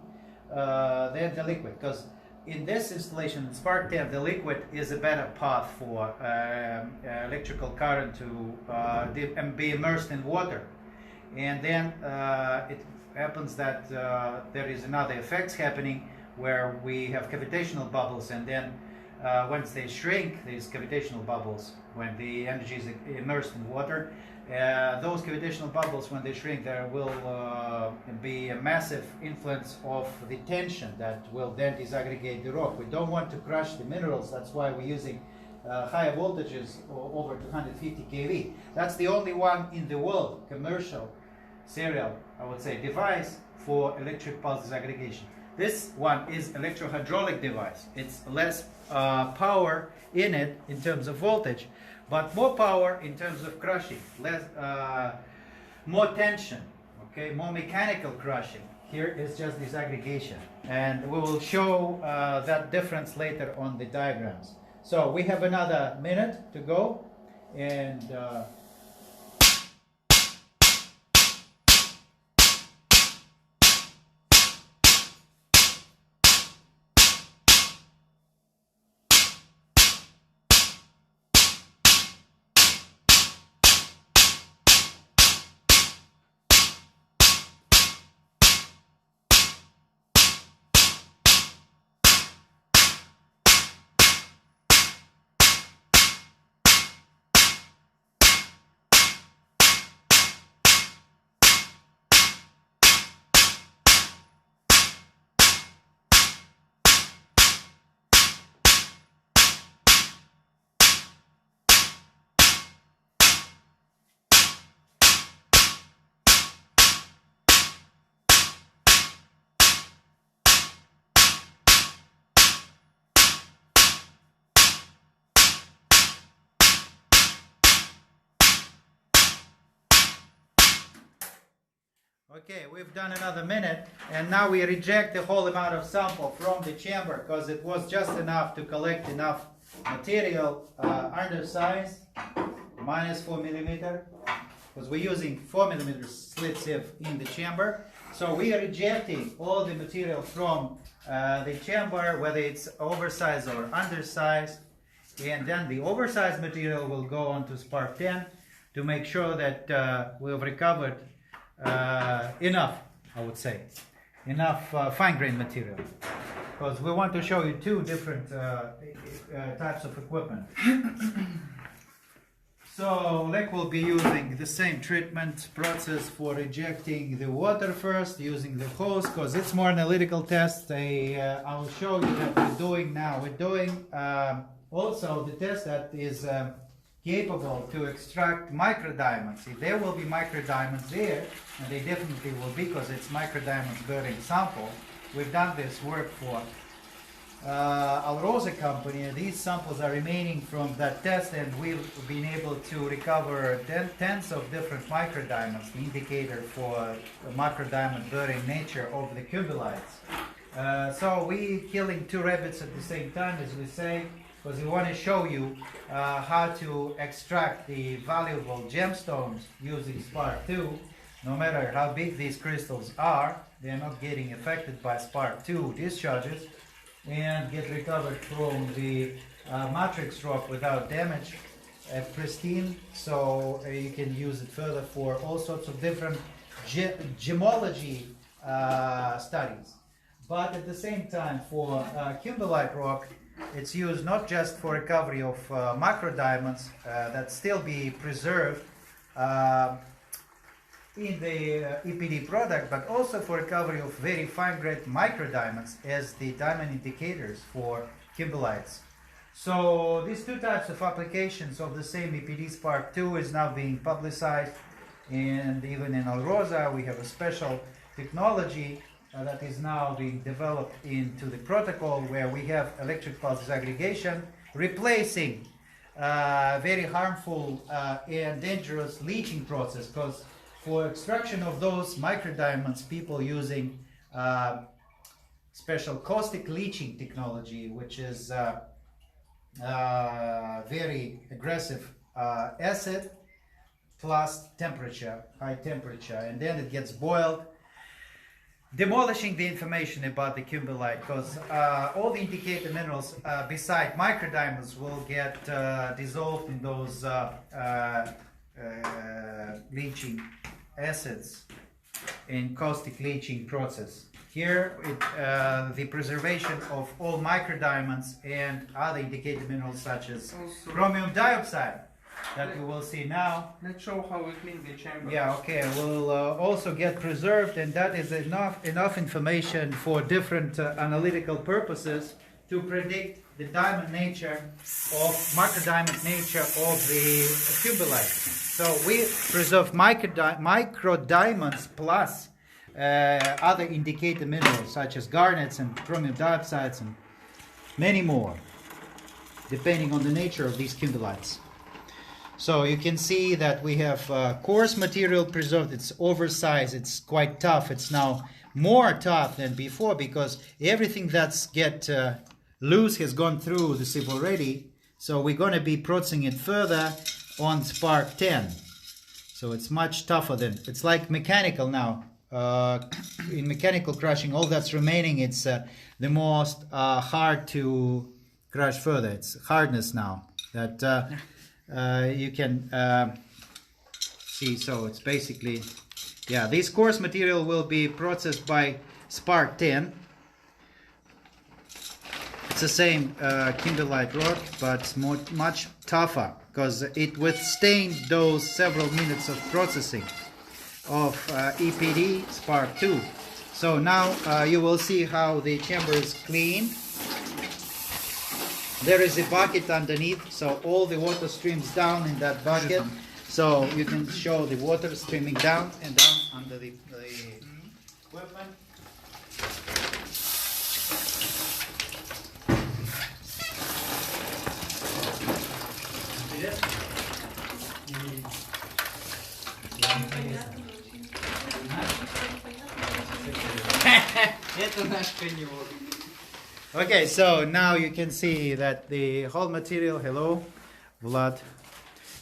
than the liquid, because in this installation in Spark 10 the liquid is a better path for electrical current to be immersed in water, and then it happens that there is another effects happening where we have cavitational bubbles, and then once they shrink, these cavitational bubbles, when the energy is immersed in water, those cavitational bubbles, when they shrink, there will be a massive influence of the tension that will then disaggregate the rock. We don't want to crush the minerals. That's why we're using higher voltages, over 250 kV. That's the only one in the world, commercial, serial, I would say, device for electric pulse disaggregation. This one is electrohydraulic device. It's less power in it in terms of voltage, but more power in terms of crushing, more tension, okay, more mechanical crushing. Here is just disaggregation, and we will show that difference later on the diagrams. So we have another minute to go, and okay, we've done another minute, and now we reject the whole amount of sample from the chamber because it was just enough to collect enough material undersized, minus 4 millimeter, because we're using 4 millimeter slit sieve in the chamber. So we are rejecting all the material from the chamber, whether it's oversized or undersized, and then the oversized material will go on to Spark-10 to make sure that we've recovered enough, I would say, enough fine-grained material, because we want to show you two different types of equipment. So Lek will be using the same treatment process for rejecting the water first, using the hose, because it's more analytical test. I'll show you that we're doing now. We're doing also the test that is capable to extract microdiamonds. If there will be microdiamonds there, and they definitely will be because it's microdiamond bearing sample. We've done this work for Alrosa company, and these samples are remaining from that test, and we've been able to recover tens of different microdiamonds, the indicator for the microdiamond bearing nature of the Kimberlites. So we killing two rabbits at the same time, as we say, because we want to show you how to extract the valuable gemstones using Spark-2. No matter how big these crystals are, they're not getting affected by Spark-2 discharges and get recovered from the matrix rock without damage at pristine. So you can use it further for all sorts of different gemology studies. But at the same time, for Kimberlite rock, it's used not just for recovery of microdiamonds that still be preserved in the EPD product, but also for recovery of very fine-grained microdiamonds as the diamond indicators for Kimberlites. So these two types of applications of the same EPD Spark-2 is now being publicized, and even in Alrosa we have a special technology that is now being developed into the protocol, where we have electric pulse disaggregation replacing very harmful and dangerous leaching process, because for extraction of those microdiamonds, people using special caustic leaching technology, which is very aggressive acid plus temperature, high temperature, and then it gets boiled, demolishing the information about the Kimberlite, because all the indicator minerals beside microdiamonds will get dissolved in those leaching acids in caustic leaching process. Here the preservation of all microdiamonds and other indicator minerals such as Also, chromium dioxide that you will see now. let's show how we clean the chamber. Yeah, okay, will also get preserved, and that is enough information for different analytical purposes to predict the diamond nature of microdiamond nature of the Kimberlite. So we preserve microdiamonds plus other indicator minerals such as garnets and chromium dioxides and many more, depending on the nature of these Kimberlites. So you can see that we have coarse material preserved. It's oversized, it's quite tough. It's now more tough than before because everything that's loose has gone through the sieve already, So we're going to be processing it further on Spark 10. So it's much tougher than, it's like mechanical now. In mechanical crushing, all that's remaining, it's the most hard to crush further. It's hardness now that you can see. So it's basically, yeah, this coarse material will be processed by Spark 10. It's the same Kimberlite rock, but much tougher because it withstood those several minutes of processing of EPD Spark-2. So now you will see how the chamber is clean. There is a bucket underneath, so all the water streams down in that bucket. So you can show the water streaming down and down under the equipment. Okay, so now you can see that the whole material, hello, Vlad.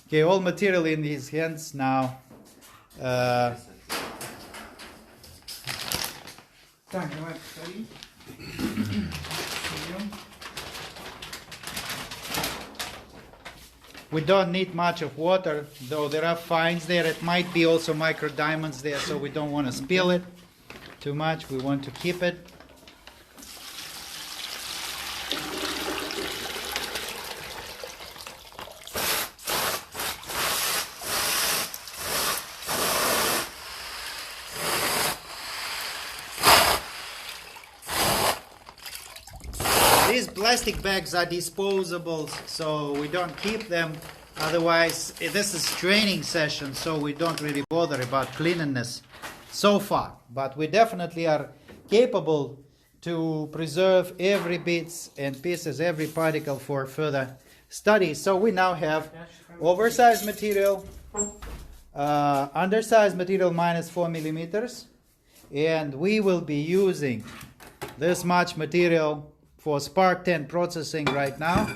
Okay, all material in his hands now. We don't need much of water, though there are fines there. It might be also micro diamonds there, so we don't want to spill it too much. We want to keep it. These plastic bags are disposable, so we don't keep them. Otherwise, this is training session, so we don't really bother about cleanliness so far. But we definitely are capable to preserve every bits and pieces, every particle for further study. So we now have oversized material, undersized material minus 4 millimeters, and we will be using this much material for Spark 10 processing right now.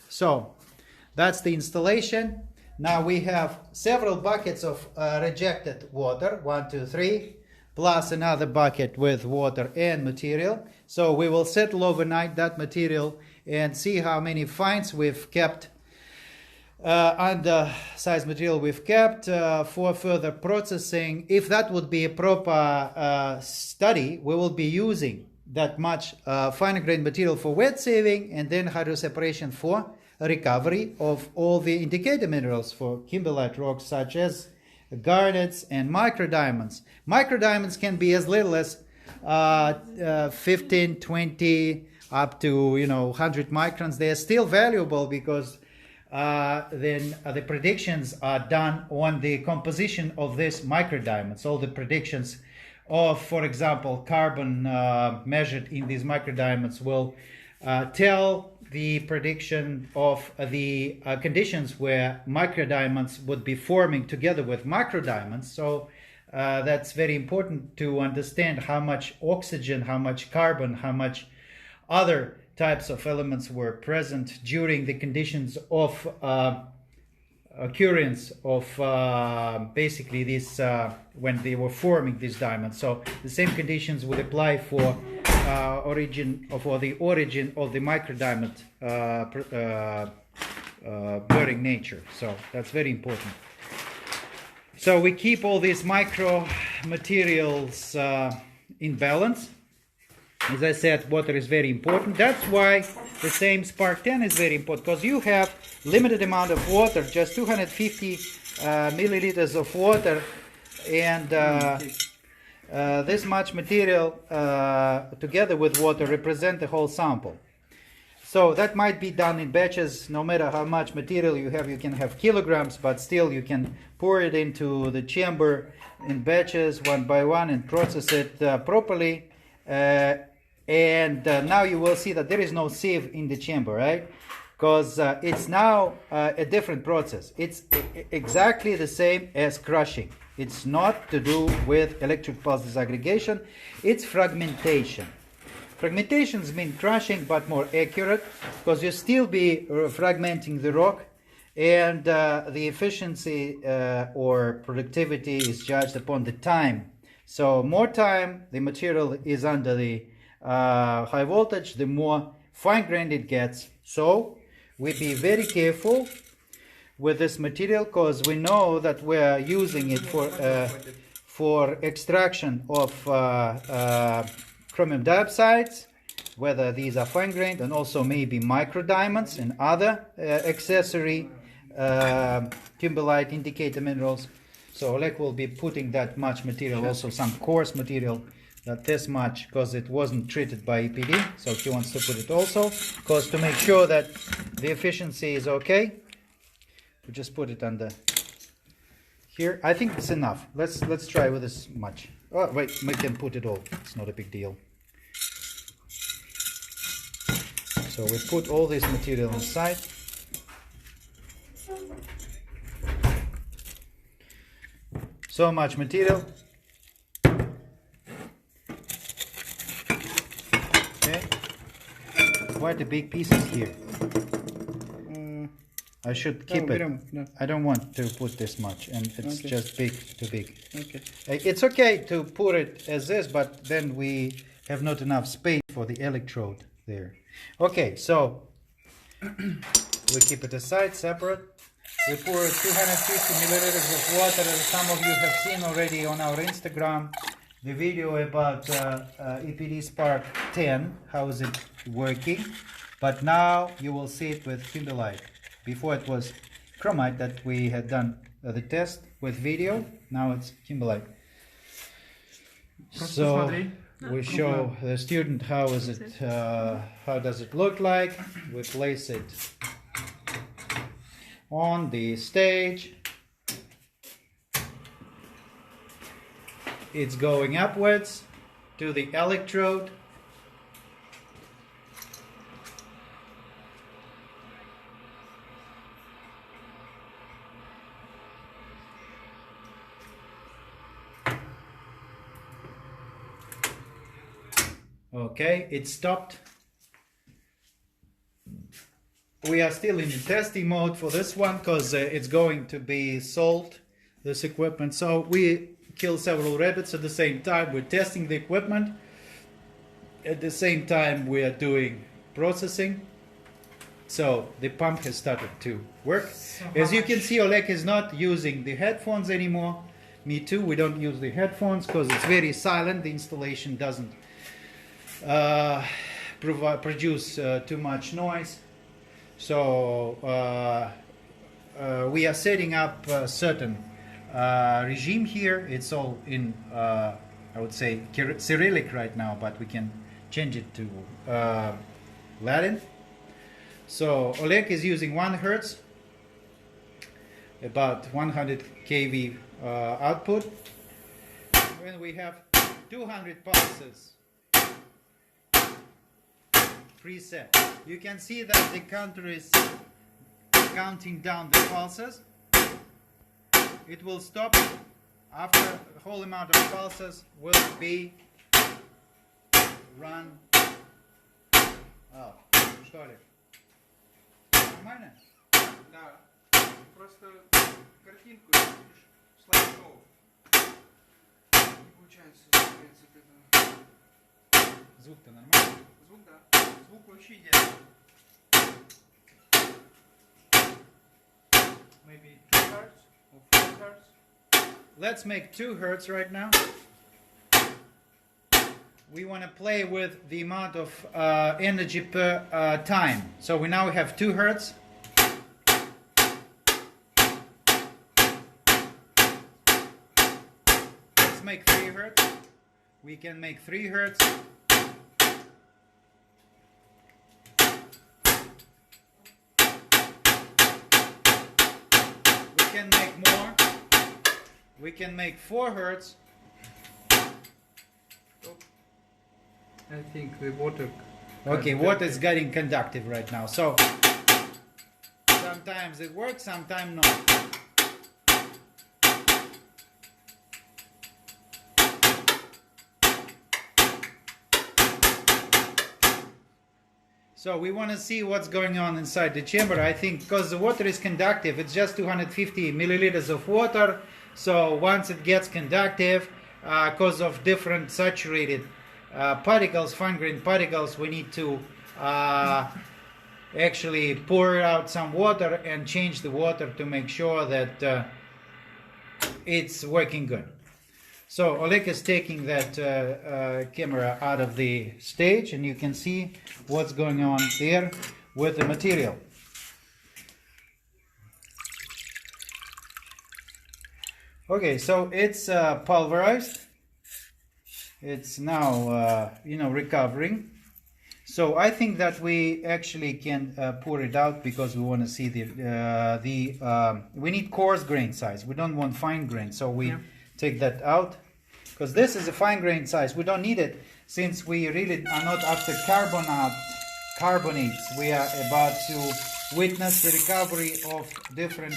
So that's the installation. Now we have several buckets of rejected water, 1, 2, 3, plus another bucket with water and material. So we will settle overnight that material and see how many fines we've kept, undersized material we've kept for further processing. If that would be a proper study, we will be using that much finer grained material for wet sieving and then hydroseparation for recovery of all the indicator minerals for kimberlite rocks such as garnets and microdiamonds. Microdiamonds can be as little as 15, 20, up to 100 microns. They are still valuable because then the predictions are done on the composition of these microdiamonds. All the predictions of, for example, carbon measured in these microdiamonds will tell the prediction of the conditions where microdiamonds would be forming together with macrodiamonds. So that's very important to understand how much oxygen, how much carbon, how much other types of elements were present during the conditions of occurrence of basically this when they were forming these diamonds. So the same conditions would apply for the origin of the microdiamond bearing nature. So that's very important. So we keep all these micro materials in balance. As I said, water is very important. That's why the same Spark 10 is very important, because you have limited amount of water, just 250 milliliters of water, and this much material together with water represent the whole sample. So that might be done in batches. No matter how much material you have, you can have kilograms, but still you can pour it into the chamber in batches one by one and process it properly. And now you will see that there is no sieve in the chamber, right? Because it's now a different process. It's exactly the same as crushing. It's not to do with electric pulse disaggregation. It's fragmentation. Fragmentations mean crushing, but more accurate, because you still be fragmenting the rock, and the efficiency or productivity is judged upon the time. So more time the material is under the high voltage, the more fine-grained it gets. So we be very careful with this material, because we know that we're using it for extraction of chromium dioxides, whether these are fine-grained, and also maybe micro-diamonds and other accessory Kimberlite indicator minerals. So Oleg will be putting that much material, also some coarse material, not this much, because it wasn't treated by EPD, so he wants to put it also, because to make sure that the efficiency is okay, we just put it under here. I think it's enough. Let's try with this much. Oh wait, we can put it all. It's not a big deal. So we put all this material inside. So much material. Okay. Quite a big pieces here. I should keep it. I don't want to put this much, and it's just big, too big. Okay. It's okay to put it as this, but then we have not enough space for the electrode there. Okay, so we keep it aside, separate. We pour 250 milliliters of water, as some of you have seen already on our Instagram, the video about EPD Spark-2, how is it working. But now you will see it with Kimberlite. Before it was chromite that we had done the test with video. Now it's Kimberlite. So we show the student how is it, how does it look like. We place it on the stage. It's going upwards to the electrode. Okay, it stopped. We are still in the testing mode for this one, because it's going to be sold, this equipment. So we kill several rabbits at the same time. We're testing the equipment. At the same time we are doing processing. So the pump has started to work. As you can see, Oleg is not using the headphones anymore. Me too, we don't use the headphones because it's very silent. The installation doesn't produce too much noise. So we are setting up a certain regime here. It's all in I would say Cyrillic right now, but we can change it to Latin. So Oleg is using 1 Hertz, about 100 kV output. When we have 200 pulses preset, you can see that the counter is counting down the pulses. It will stop after the whole amount of pulses will be run. Oh, что ли? Нормально? Да. Просто картинку видишь, слайд-шоу. Не получается, в принципе, да. Звук-то нормальный? Звук, да. Звук вообще идеальный. Maybe 2 Hertz or 4 Hertz. Let's make 2 Hertz right now. We want to play with the amount of energy per time. So we now have 2 Hertz. Let's make 3 Hertz. We can make 3 Hertz. We can make more. We can make 4 Hertz. I think the water. Okay, water is getting conductive right now. So sometimes it works, sometimes not. So we want to see what's going on inside the chamber. I think because the water is conductive, it's just 250 milliliters of water. So once it gets conductive, because of different saturated particles, fine-grained particles, we need to actually pour out some water and change the water to make sure that it's working good. So Oleg is taking that camera out of the stage, and you can see what's going on there with the material. Okay, so it's pulverized. It's now recovering. So I think that we actually can pour it out because we want to see we need coarse grain size. We don't want fine grain, so we take that out because this is a fine grain size. We don't need it since we really are not after carbonates. We are about to witness the recovery of different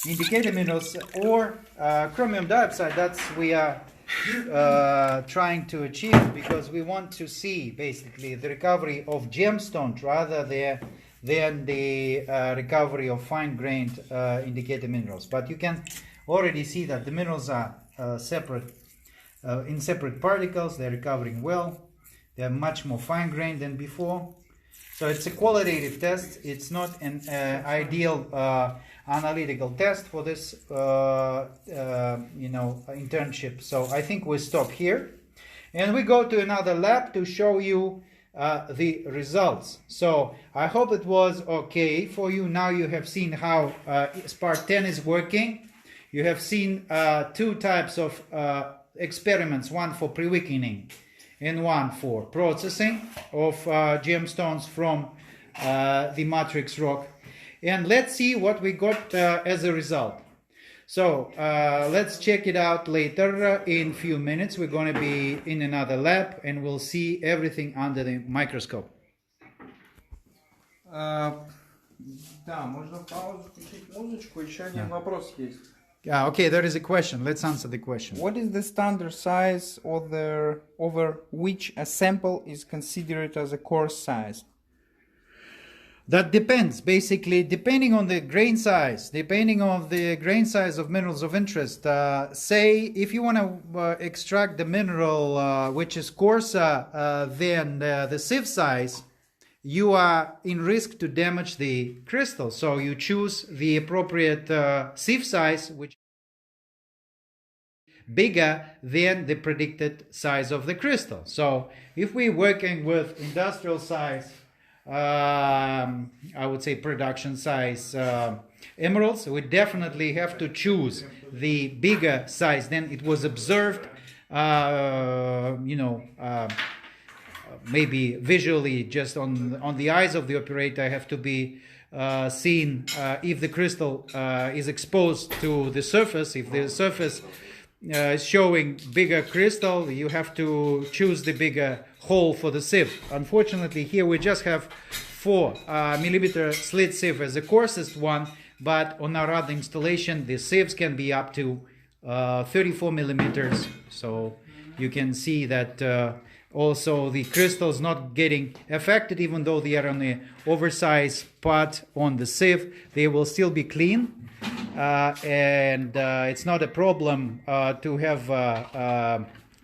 indicator minerals or chromium dioxide. That's we are trying to achieve because we want to see basically the recovery of gemstones rather than the recovery of fine-grained indicator minerals. But you can already see that the minerals are separate in separate particles. They're recovering well. They're much more fine-grained than before. So it's a qualitative test. It's not an ideal analytical test for this internship. So I think we stop here and we go to another lab to show you the results. So I hope it was okay for you. Now you have seen how Spark-10 is working. You have seen two types of experiments, one for pre-weakening and one for processing of gemstones from the matrix rock. And let's see what we got as a result. So let's check it out later in few minutes. We're going to be in another lab and we'll see everything under the microscope. Да, можно паузу, включить музычку, еще один вопрос есть. Okay, there is a question. Let's answer the question. What is the standard size over which a sample is considered as a coarse size? That depends, basically, depending on the grain size, of minerals of interest. Say, if you want to extract the mineral which is coarser than the sieve size, you are in risk to damage the crystal. So you choose the appropriate sieve size, which is bigger than the predicted size of the crystal. So if we're working with industrial size, I would say production size emeralds, we definitely have to choose the bigger size than it was observed, maybe visually just on the eyes of the operator have to be seen if the crystal is exposed to the surface. If the surface is showing bigger crystal, you have to choose the bigger hole for the sieve. Unfortunately, here we just have 4 millimeter slit sieve as the coarsest one, but on our other installation the sieves can be up to 34 millimeters. So you can see that also the crystals not getting affected, even though they are on the oversized part on the sieve, they will still be clean. And it's not a problem to have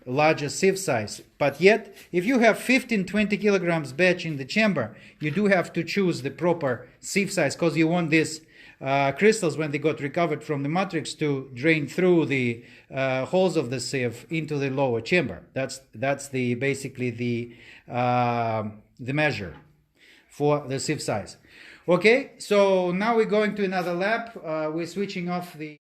larger sieve size. But yet, if you have 15-20 kilograms batch in the chamber, you do have to choose the proper sieve size, because you want these crystals, when they got recovered from the matrix, to drain through the holes of the sieve into the lower chamber. That's the basically the measure for the sieve size. Okay, so now we're going to another lab. We're switching off the...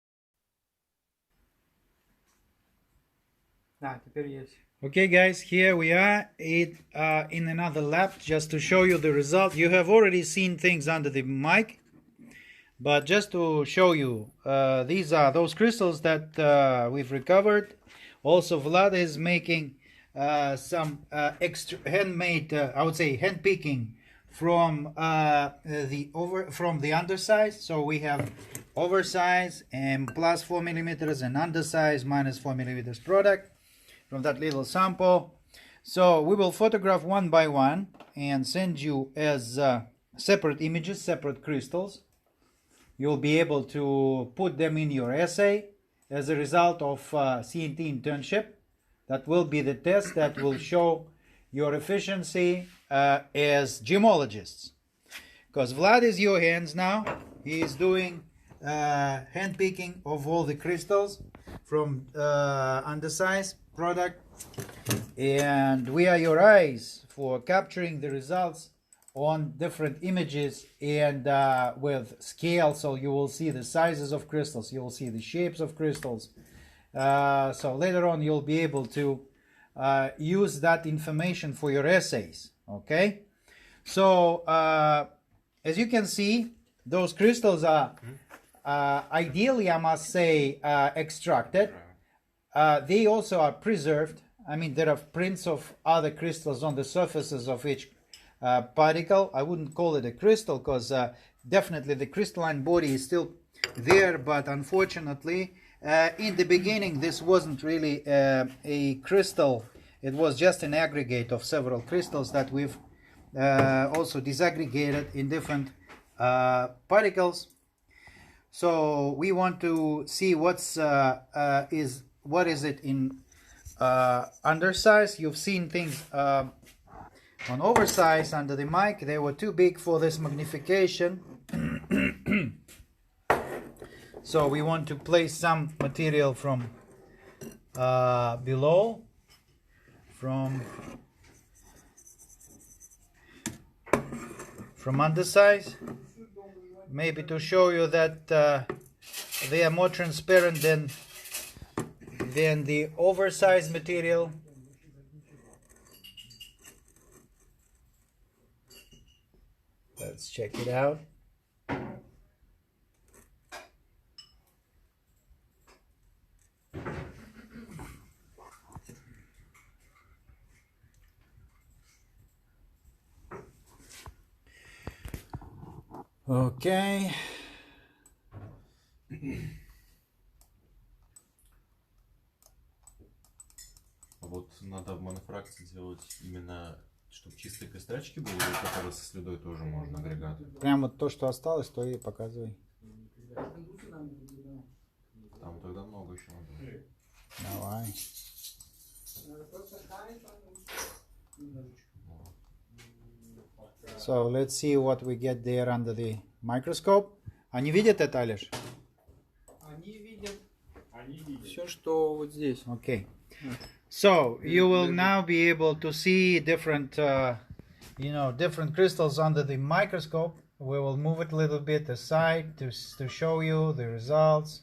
Okay guys, here we are in another lab, just to show you the result. You have already seen things under the mic, but just to show you, these are those crystals that we've recovered. Also Vlad is making some extra handmade, I would say hand picking from the undersize. So we have oversize and plus 4 millimeters and undersize minus 4 millimeters product from that little sample. So we will photograph one by one and send you as separate images, separate crystals. You'll be able to put them in your essay as a result of CNT internship. That will be the test that will show your efficiency as gemologists. Because Vlad is your hands now. He is doing hand picking of all the crystals from undersize product, and we are your eyes for capturing the results on different images and with scale, so you will see the sizes of crystals, you will see the shapes of crystals. So later on you'll be able to use that information for your essays. Okay, so as you can see, those crystals are ideally, I must say, extracted. They also are preserved. I mean, there are prints of other crystals on the surfaces of each particle. I wouldn't call it a crystal because definitely the crystalline body is still there, but unfortunately in the beginning this wasn't really a crystal. It was just an aggregate of several crystals that we've also disaggregated in different particles. So we want to see what is it in undersize. You've seen things on oversize under the mic. They were too big for this magnification. So we want to place some material from below, from undersize, maybe to show you that they are more transparent than the oversized material. Let's check it out. Okay. Вот надо в мануфакте делать именно, чтобы чистые костячки были, или которые со следой тоже можно агрегат. Прям вот то, что осталось, то и показывай. Там тогда много еще надо. Давай. So let's see what we get there under the microscope. Они видят это, Алеш? Они видят все, что вот здесь. Okay. So you will now be able to see different, different crystals under the microscope. We will move it a little bit aside to show you the results.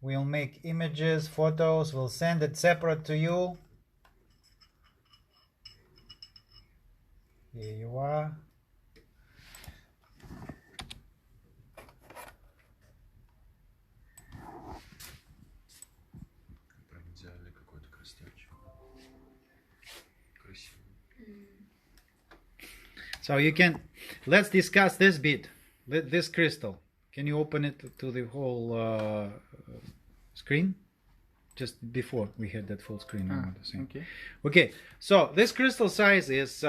We'll make images, photos. We'll send it separate to you. Here you are. Прям идеальный какой-то костячек. Красиво. So you can, let's discuss this bit, this crystal. Can you open it to the whole screen? Just before we had that full screen. Okay. Okay, so this crystal size is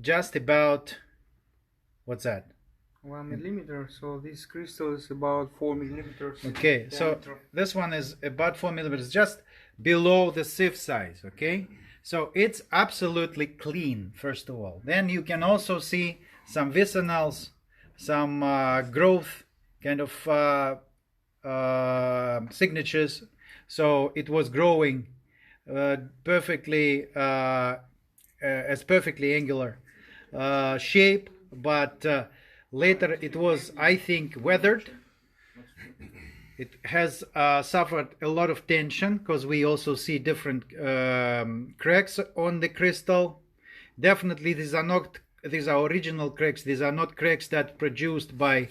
just about, what's that? 1 millimeter, so this crystal is about 4 millimeters. Okay, so this one is about 4 millimeters, just below the sieve size, okay? So it's absolutely clean, first of all. Then you can also see some vicinals, some growth kind of signatures. So it was growing perfectly, as perfectly angular shape, but later it was, I think, weathered. It has suffered a lot of tension because we also see different cracks on the crystal. Definitely these are original cracks. These are not cracks that produced by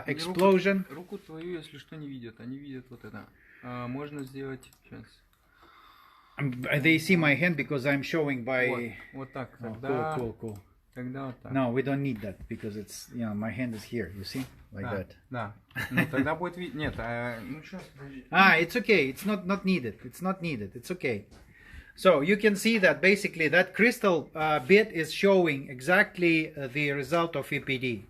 explosion. Руку твою, если что, не видят. Они видят вот это. Можно сделать сейчас. They see my hand because I'm showing by. Вот так. Oh, Тогда, cool. тогда вот так. No, we don't need that because it's, my hand is here. You see, like that. Да. Ну, тогда будет видно. Нет, ну сейчас, подожди. It's okay. It's not needed. It's not needed. It's okay. So you can see that basically that crystal bit is showing exactly the result of EPD.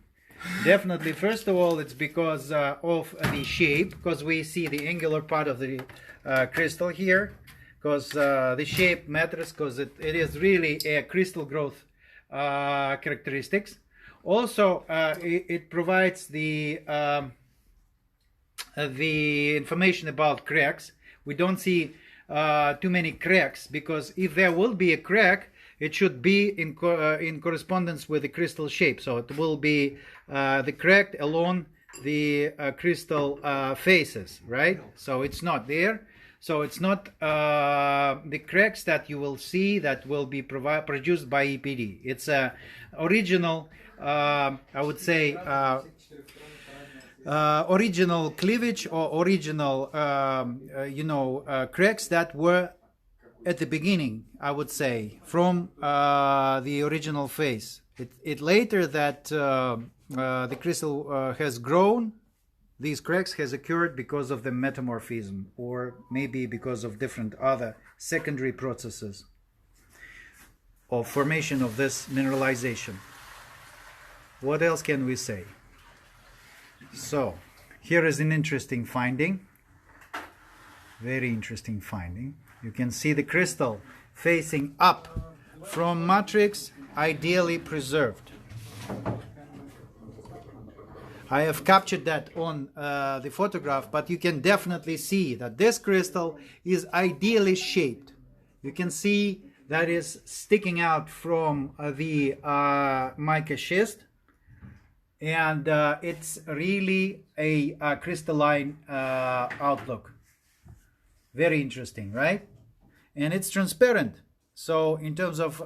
Definitely, first of all, it's because of the shape, because we see the angular part of the crystal here, because the shape matters, because it is really a crystal growth characteristics. Also, it provides the information about cracks. We don't see too many cracks, because if there will be a crack, it should be in correspondence with the crystal shape. So it will be the crack along the crystal faces, right? So it's not there. So it's not the cracks that you will see that will be produced by EPD. It's a original, I would say, original cleavage or original, cracks that were at the beginning, I would say, from the original phase. It later that the crystal has grown, these cracks has occurred because of the metamorphism, or maybe because of different other secondary processes of formation of this mineralization. What else can we say? So here is an interesting finding, very interesting finding. You can see the crystal facing up from matrix, ideally preserved. I have captured that on the photograph, but you can definitely see that this crystal is ideally shaped. You can see that is sticking out from the mica schist, and it's really a crystalline outlook. Very interesting, right? And it's transparent. So in terms of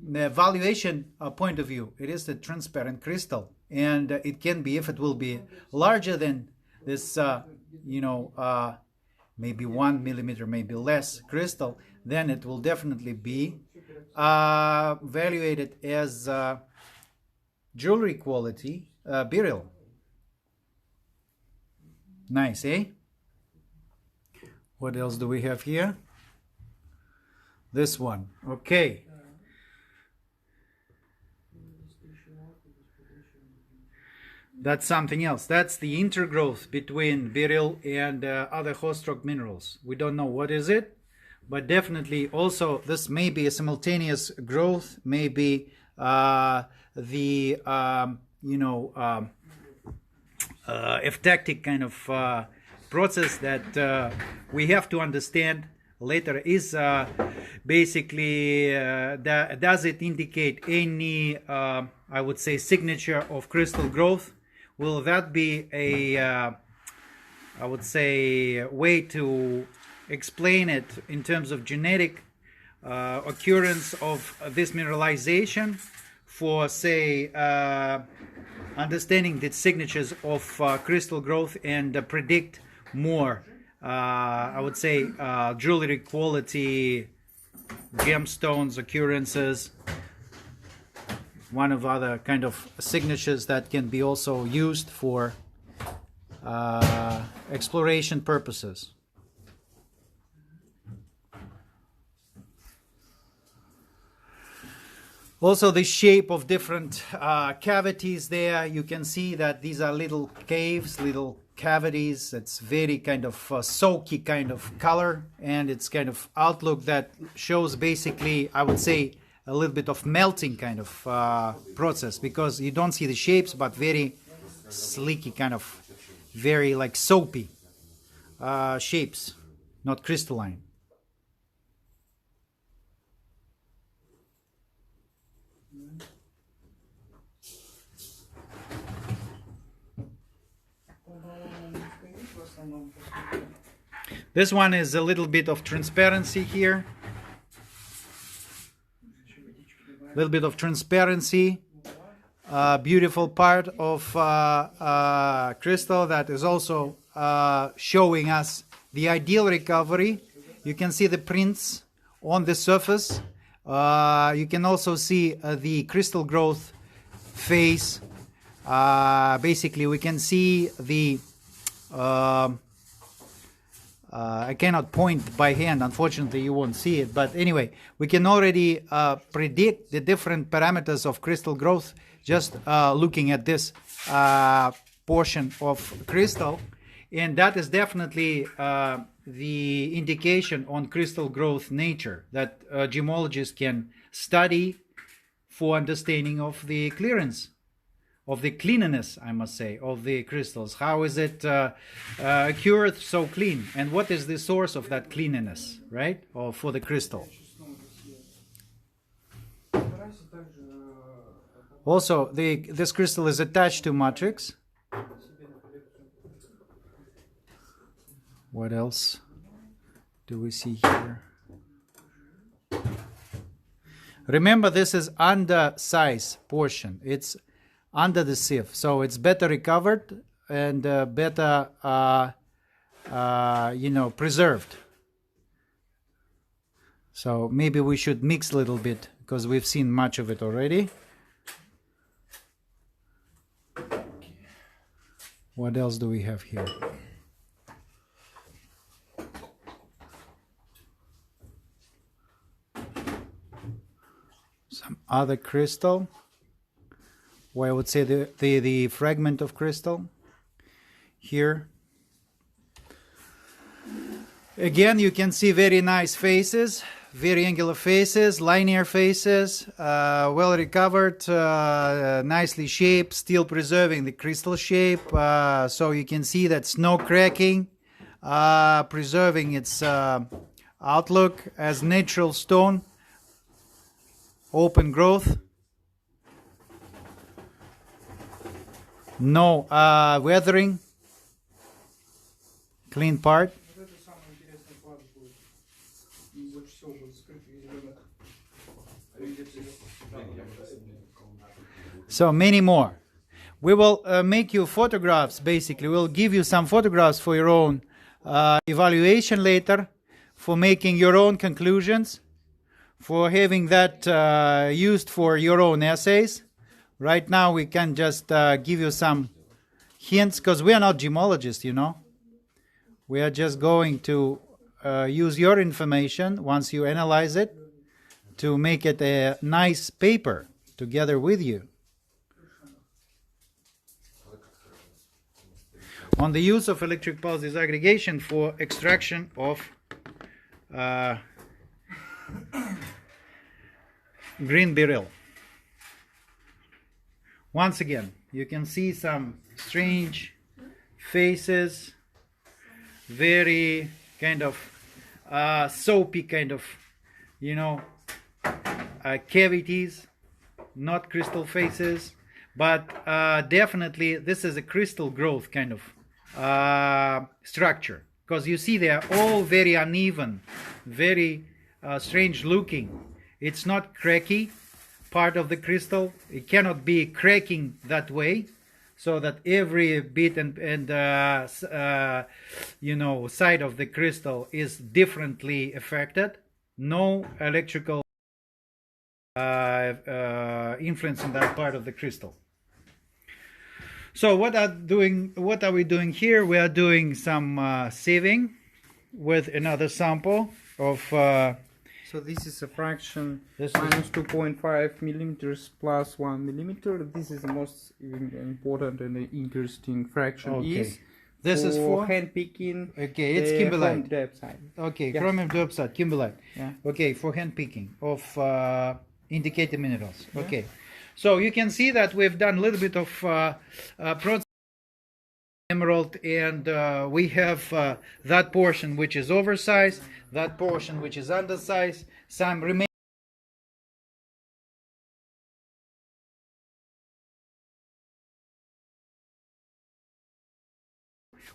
the valuation point of view, it is a transparent crystal. And it can be, if it will be larger than this, maybe 1 millimeter, maybe less crystal, then it will definitely be evaluated as jewelry quality beryl. Nice, eh? What else do we have here? This one. Okay. That's something else. That's the intergrowth between beryl and other host rock minerals. We don't know what is it, but definitely also this may be a simultaneous growth, maybe the eutectic kind of process that we have to understand later. Is basically does it indicate any I would say signature of crystal growth? Will that be a I would say way to explain it in terms of genetic occurrence of this mineralization for, say, understanding the signatures of crystal growth and predict more, I would say, jewelry quality, gemstones occurrences, one of other kind of signatures that can be also used for exploration purposes. Also the shape of different cavities there. You can see that these are little caves, little cavities. It's very kind of soaky kind of color, and it's kind of outlook that shows basically, I would say, a little bit of melting kind of process, because you don't see the shapes, but very slicky kind of, very like soapy shapes, not crystalline. This one is a little bit of transparency here. A little bit of transparency. Beautiful part of crystal that is also showing us the ideal recovery. You can see the prints on the surface. You can also see the crystal growth phase. Basically, we can see the I cannot point by hand, unfortunately you won't see it, but anyway, we can already predict the different parameters of crystal growth just looking at this portion of crystal, and that is definitely the indication on crystal growth nature that gemologists can study for understanding of the clearance, of the cleanliness, I must say, of the crystals. How is it occurred so clean, and what is the source of that cleanliness, right, or for the crystal? Also, this crystal is attached to matrix. What else do we see here? Remember, this is undersize portion. It's under the sieve, so it's better recovered and better, preserved. So maybe we should mix a little bit because we've seen much of it already. What else do we have here? Some other crystal, or I would say the fragment of crystal here. Again, you can see very nice faces, very angular faces, linear faces, well recovered, nicely shaped, still preserving the crystal shape. So you can see that's no cracking, preserving its outlook as natural stone, open growth, no weathering, clean part. So many more. We will make you photographs, basically. We'll give you some photographs for your own evaluation later, for making your own conclusions, for having that used for your own essays. Right now we can just give you some hints, because we are not gemologists, you know. We are just going to use your information once you analyze it to make it a nice paper together with you. On the use of electric pulse disaggregation for extraction of green beryl. Once again, you can see some strange faces, very kind of soapy kind of, cavities, not crystal faces, but definitely this is a crystal growth kind of structure, because you see they are all very uneven, very strange looking. It's not cracky part of the crystal. It cannot be cracking that way, so that every bit and side of the crystal is differently affected. No electrical influence in that part of the crystal. So what are we doing here? We are doing some sieving with another sample of. So this is a fraction minus 2.5 millimeters plus 1 millimeter. This is the most important and interesting fraction. Okay. This is for hand picking. Okay, it's Kimberlite. Dioxide. Okay, Yeah. chromium dioxide, Kimberlite. Yeah. Okay, for hand picking of indicated minerals. Yeah. Okay, so you can see that we've done a little bit of process emerald, and we have that portion which is oversized, that portion which is undersized, some remain.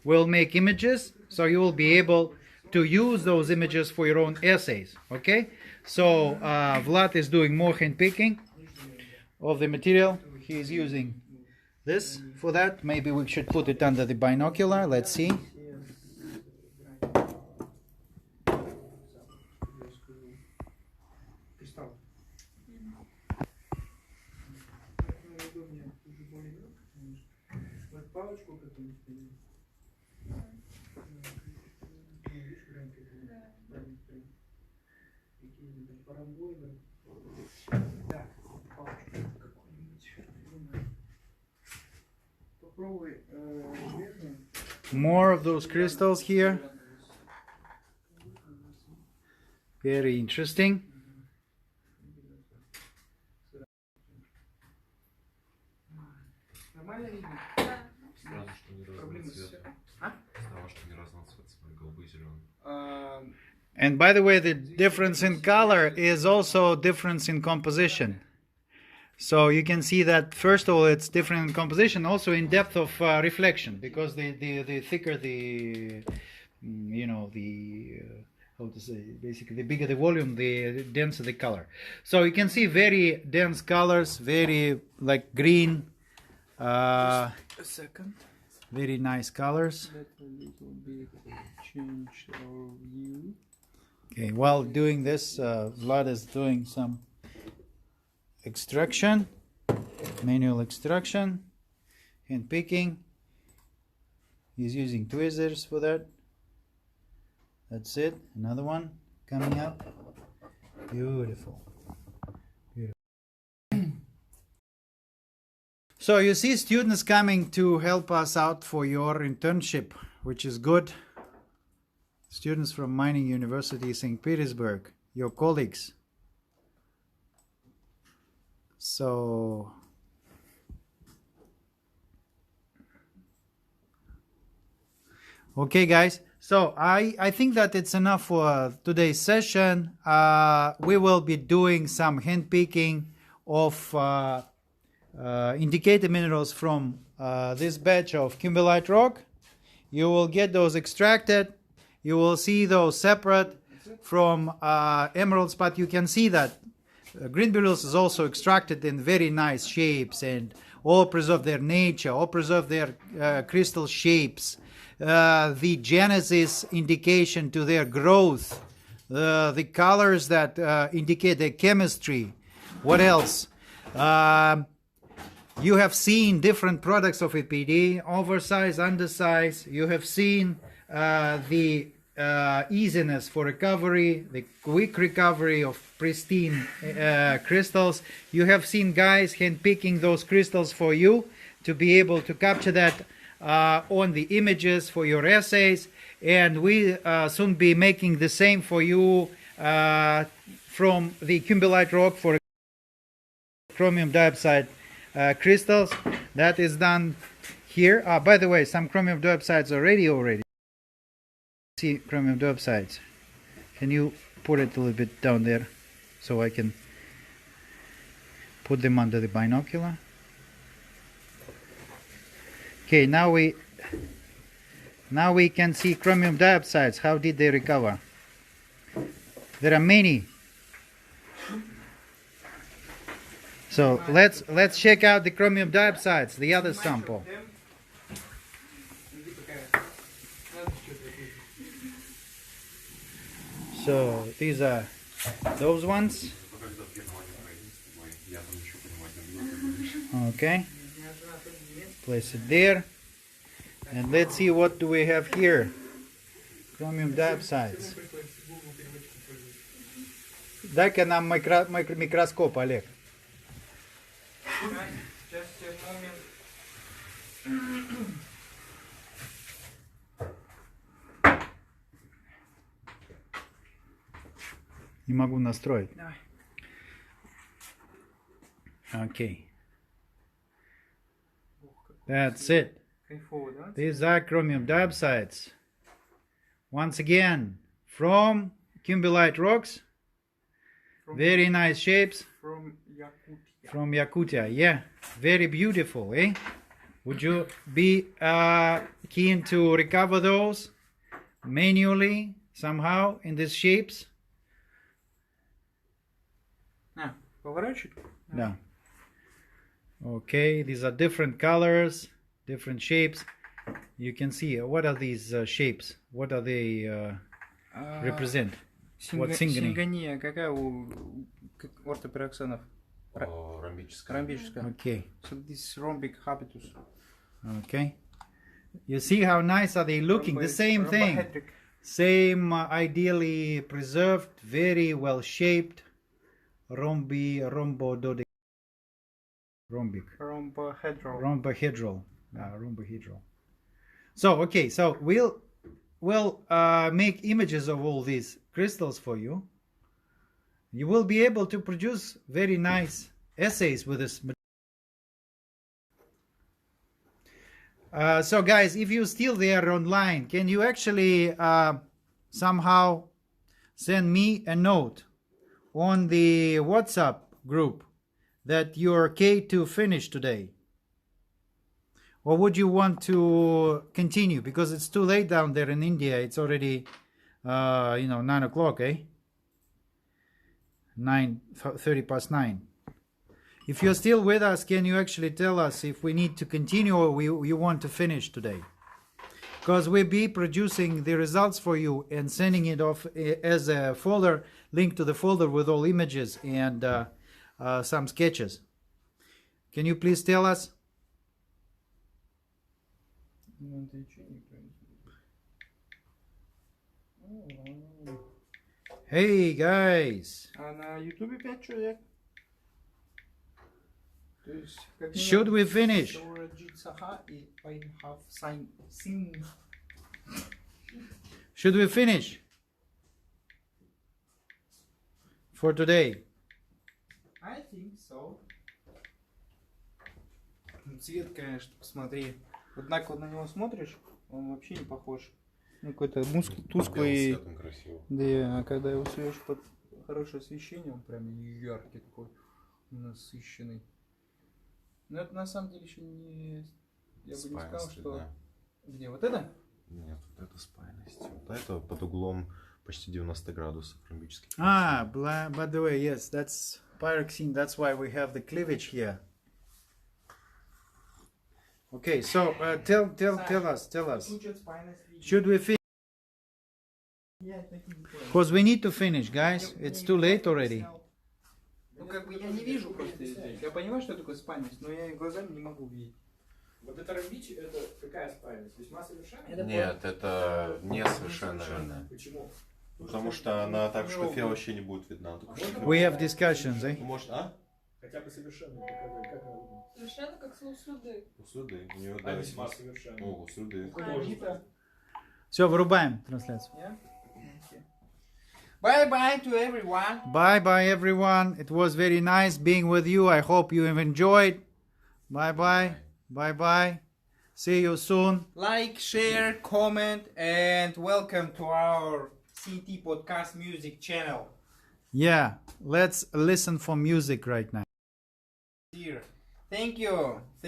We'll make images, so you will be able to use those images for your own essays. Okay, so Vlad is doing more hand picking of the material. He's using this for that. Maybe we should put it under the binocular. Let's see. Так, палочку какую-нибудь. Попробуй железную. More of those crystals here. Very interesting. Нормально видно? Странно, что не разного Проблемы с цвета. светом. А? Странно, что не разного цвета, смотри, голубой, зеленый. And by the way, the difference in color is also difference in composition. So you can see that first of all it's different in composition, also in depth of reflection, because the thicker the how to say, basically the bigger the volume, the denser the color. So you can see very dense colors, very like green, a second. very nice colors. Let a little bit change our view. Okay, while doing this, Vlad is doing some extraction, manual extraction, hand picking. He's using tweezers for that. That's it. Another one coming up. Beautiful. Beautiful. So you see students coming to help us out for your internship, which is good. Students from Mining University, St. Petersburg, your colleagues. So okay guys, so I think that it's enough for today's session. We will be doing some hand picking of indicated minerals from this batch of Kimberlite rock. You will get those extracted. You will see those separate from emeralds, but you can see that green beryls is also extracted in very nice shapes and all preserve their nature, all preserve their crystal shapes, the genesis indication to their growth, the colors that indicate their chemistry. What else? You have seen different products of EPD, oversize, undersize. You have seen the easiness for recovery, the quick recovery of pristine crystals. You have seen guys hand picking those crystals for you to be able to capture that on the images for your essays, and we soon be making the same for you from the Kimberlite rock for chromium diopside crystals. That is done here. By the way, some chromium diopsides already. See chromium diopsides. Can you put it a little bit down there so I can put them under the binocular? Okay, now we can see chromium diopsides. How did they recover? There are many. So let's check out the chromium diopsides, the other sample. So these are those ones. Okay. Place it there. And let's see what do we have here. Chromium diopsides. Дай-ка нам микроскоп, Олег. Just a moment. Не могу настроить. Давай. Okay. That's it. Кайфово, да? These are chromium diopsides. Once again, from Kimberlite rocks. Very nice shapes. From Yakutia. From Yakutia, yeah. Very beautiful, eh? Would you be keen to recover those manually, somehow, in these shapes? Поворачивай. Yeah. Okay, these are different colors, different shapes. You can see, what are these shapes? What are they represent? What syngony? Сингония какая у ортопероксанов? Ромбическая. Ромбическая. Okay. So this rhombic habitus. Okay. You see how nice are they looking? The same thing. Rhombohedric. Same ideally preserved, very well shaped. rhombohedral. Rhombohedral. Rhombohedral. So okay, so we'll make images of all these crystals for you. You will be able to produce very nice essays with this. So guys, if you're still there online, can you actually somehow send me a note on the WhatsApp group that you're okay to finish today? Or would you want to continue? Because it's too late down there in India. It's already, 9 o'clock, eh? 9:30 past 9. If you're still with us, can you actually tell us if we need to continue or you want to finish today? Because we'll be producing the results for you and sending it off as a folder, link to the folder with all images and some sketches. Can you please tell us? Hey guys! А на YouTube 5 человек. Should we finish? Should we finish for today? I think so. Цвет, конечно, посмотри. Вот так вот на него смотришь, он вообще не похож. Ну, какой-то тусклый. Белым цветом красиво. Да, а когда его свешь под хорошее освещение, он прям яркий такой, насыщенный. Но это на самом деле еще не... Я бы не сказал, что... Где, вот это? Нет, вот это спайность. Вот это под углом почти 90 градусов ромбический. By the way, yes, that's pyroxene. That's why we have the cleavage here. Okay, so tell us. Should we finish? Because we need to finish, guys. It's too late already. Ну, как бы я не вижу просто здесь. Я понимаю, что такое спальность, но я глазами не могу видеть. Вот это ромбич, это какая спальность? Весьма совершенная? Нет, это не совершенная. Почему? Потому что она так в шкафе вообще не будет видна. We have discussions, eh? Может, Хотя бы совершенная, как она выглядит? Совершенно как слуды. Услуды. У нее, А да, весьма совершенная. услуды. Все, вырубаем трансляцию. Bye-bye to everyone. Bye-bye, everyone. It was very nice being with you. I hope you have enjoyed. Bye-bye. Bye-bye. See you soon. Like, share, comment, and welcome to our CNT Podcast Music channel. Yeah, let's listen for music right now. Here. Thank you.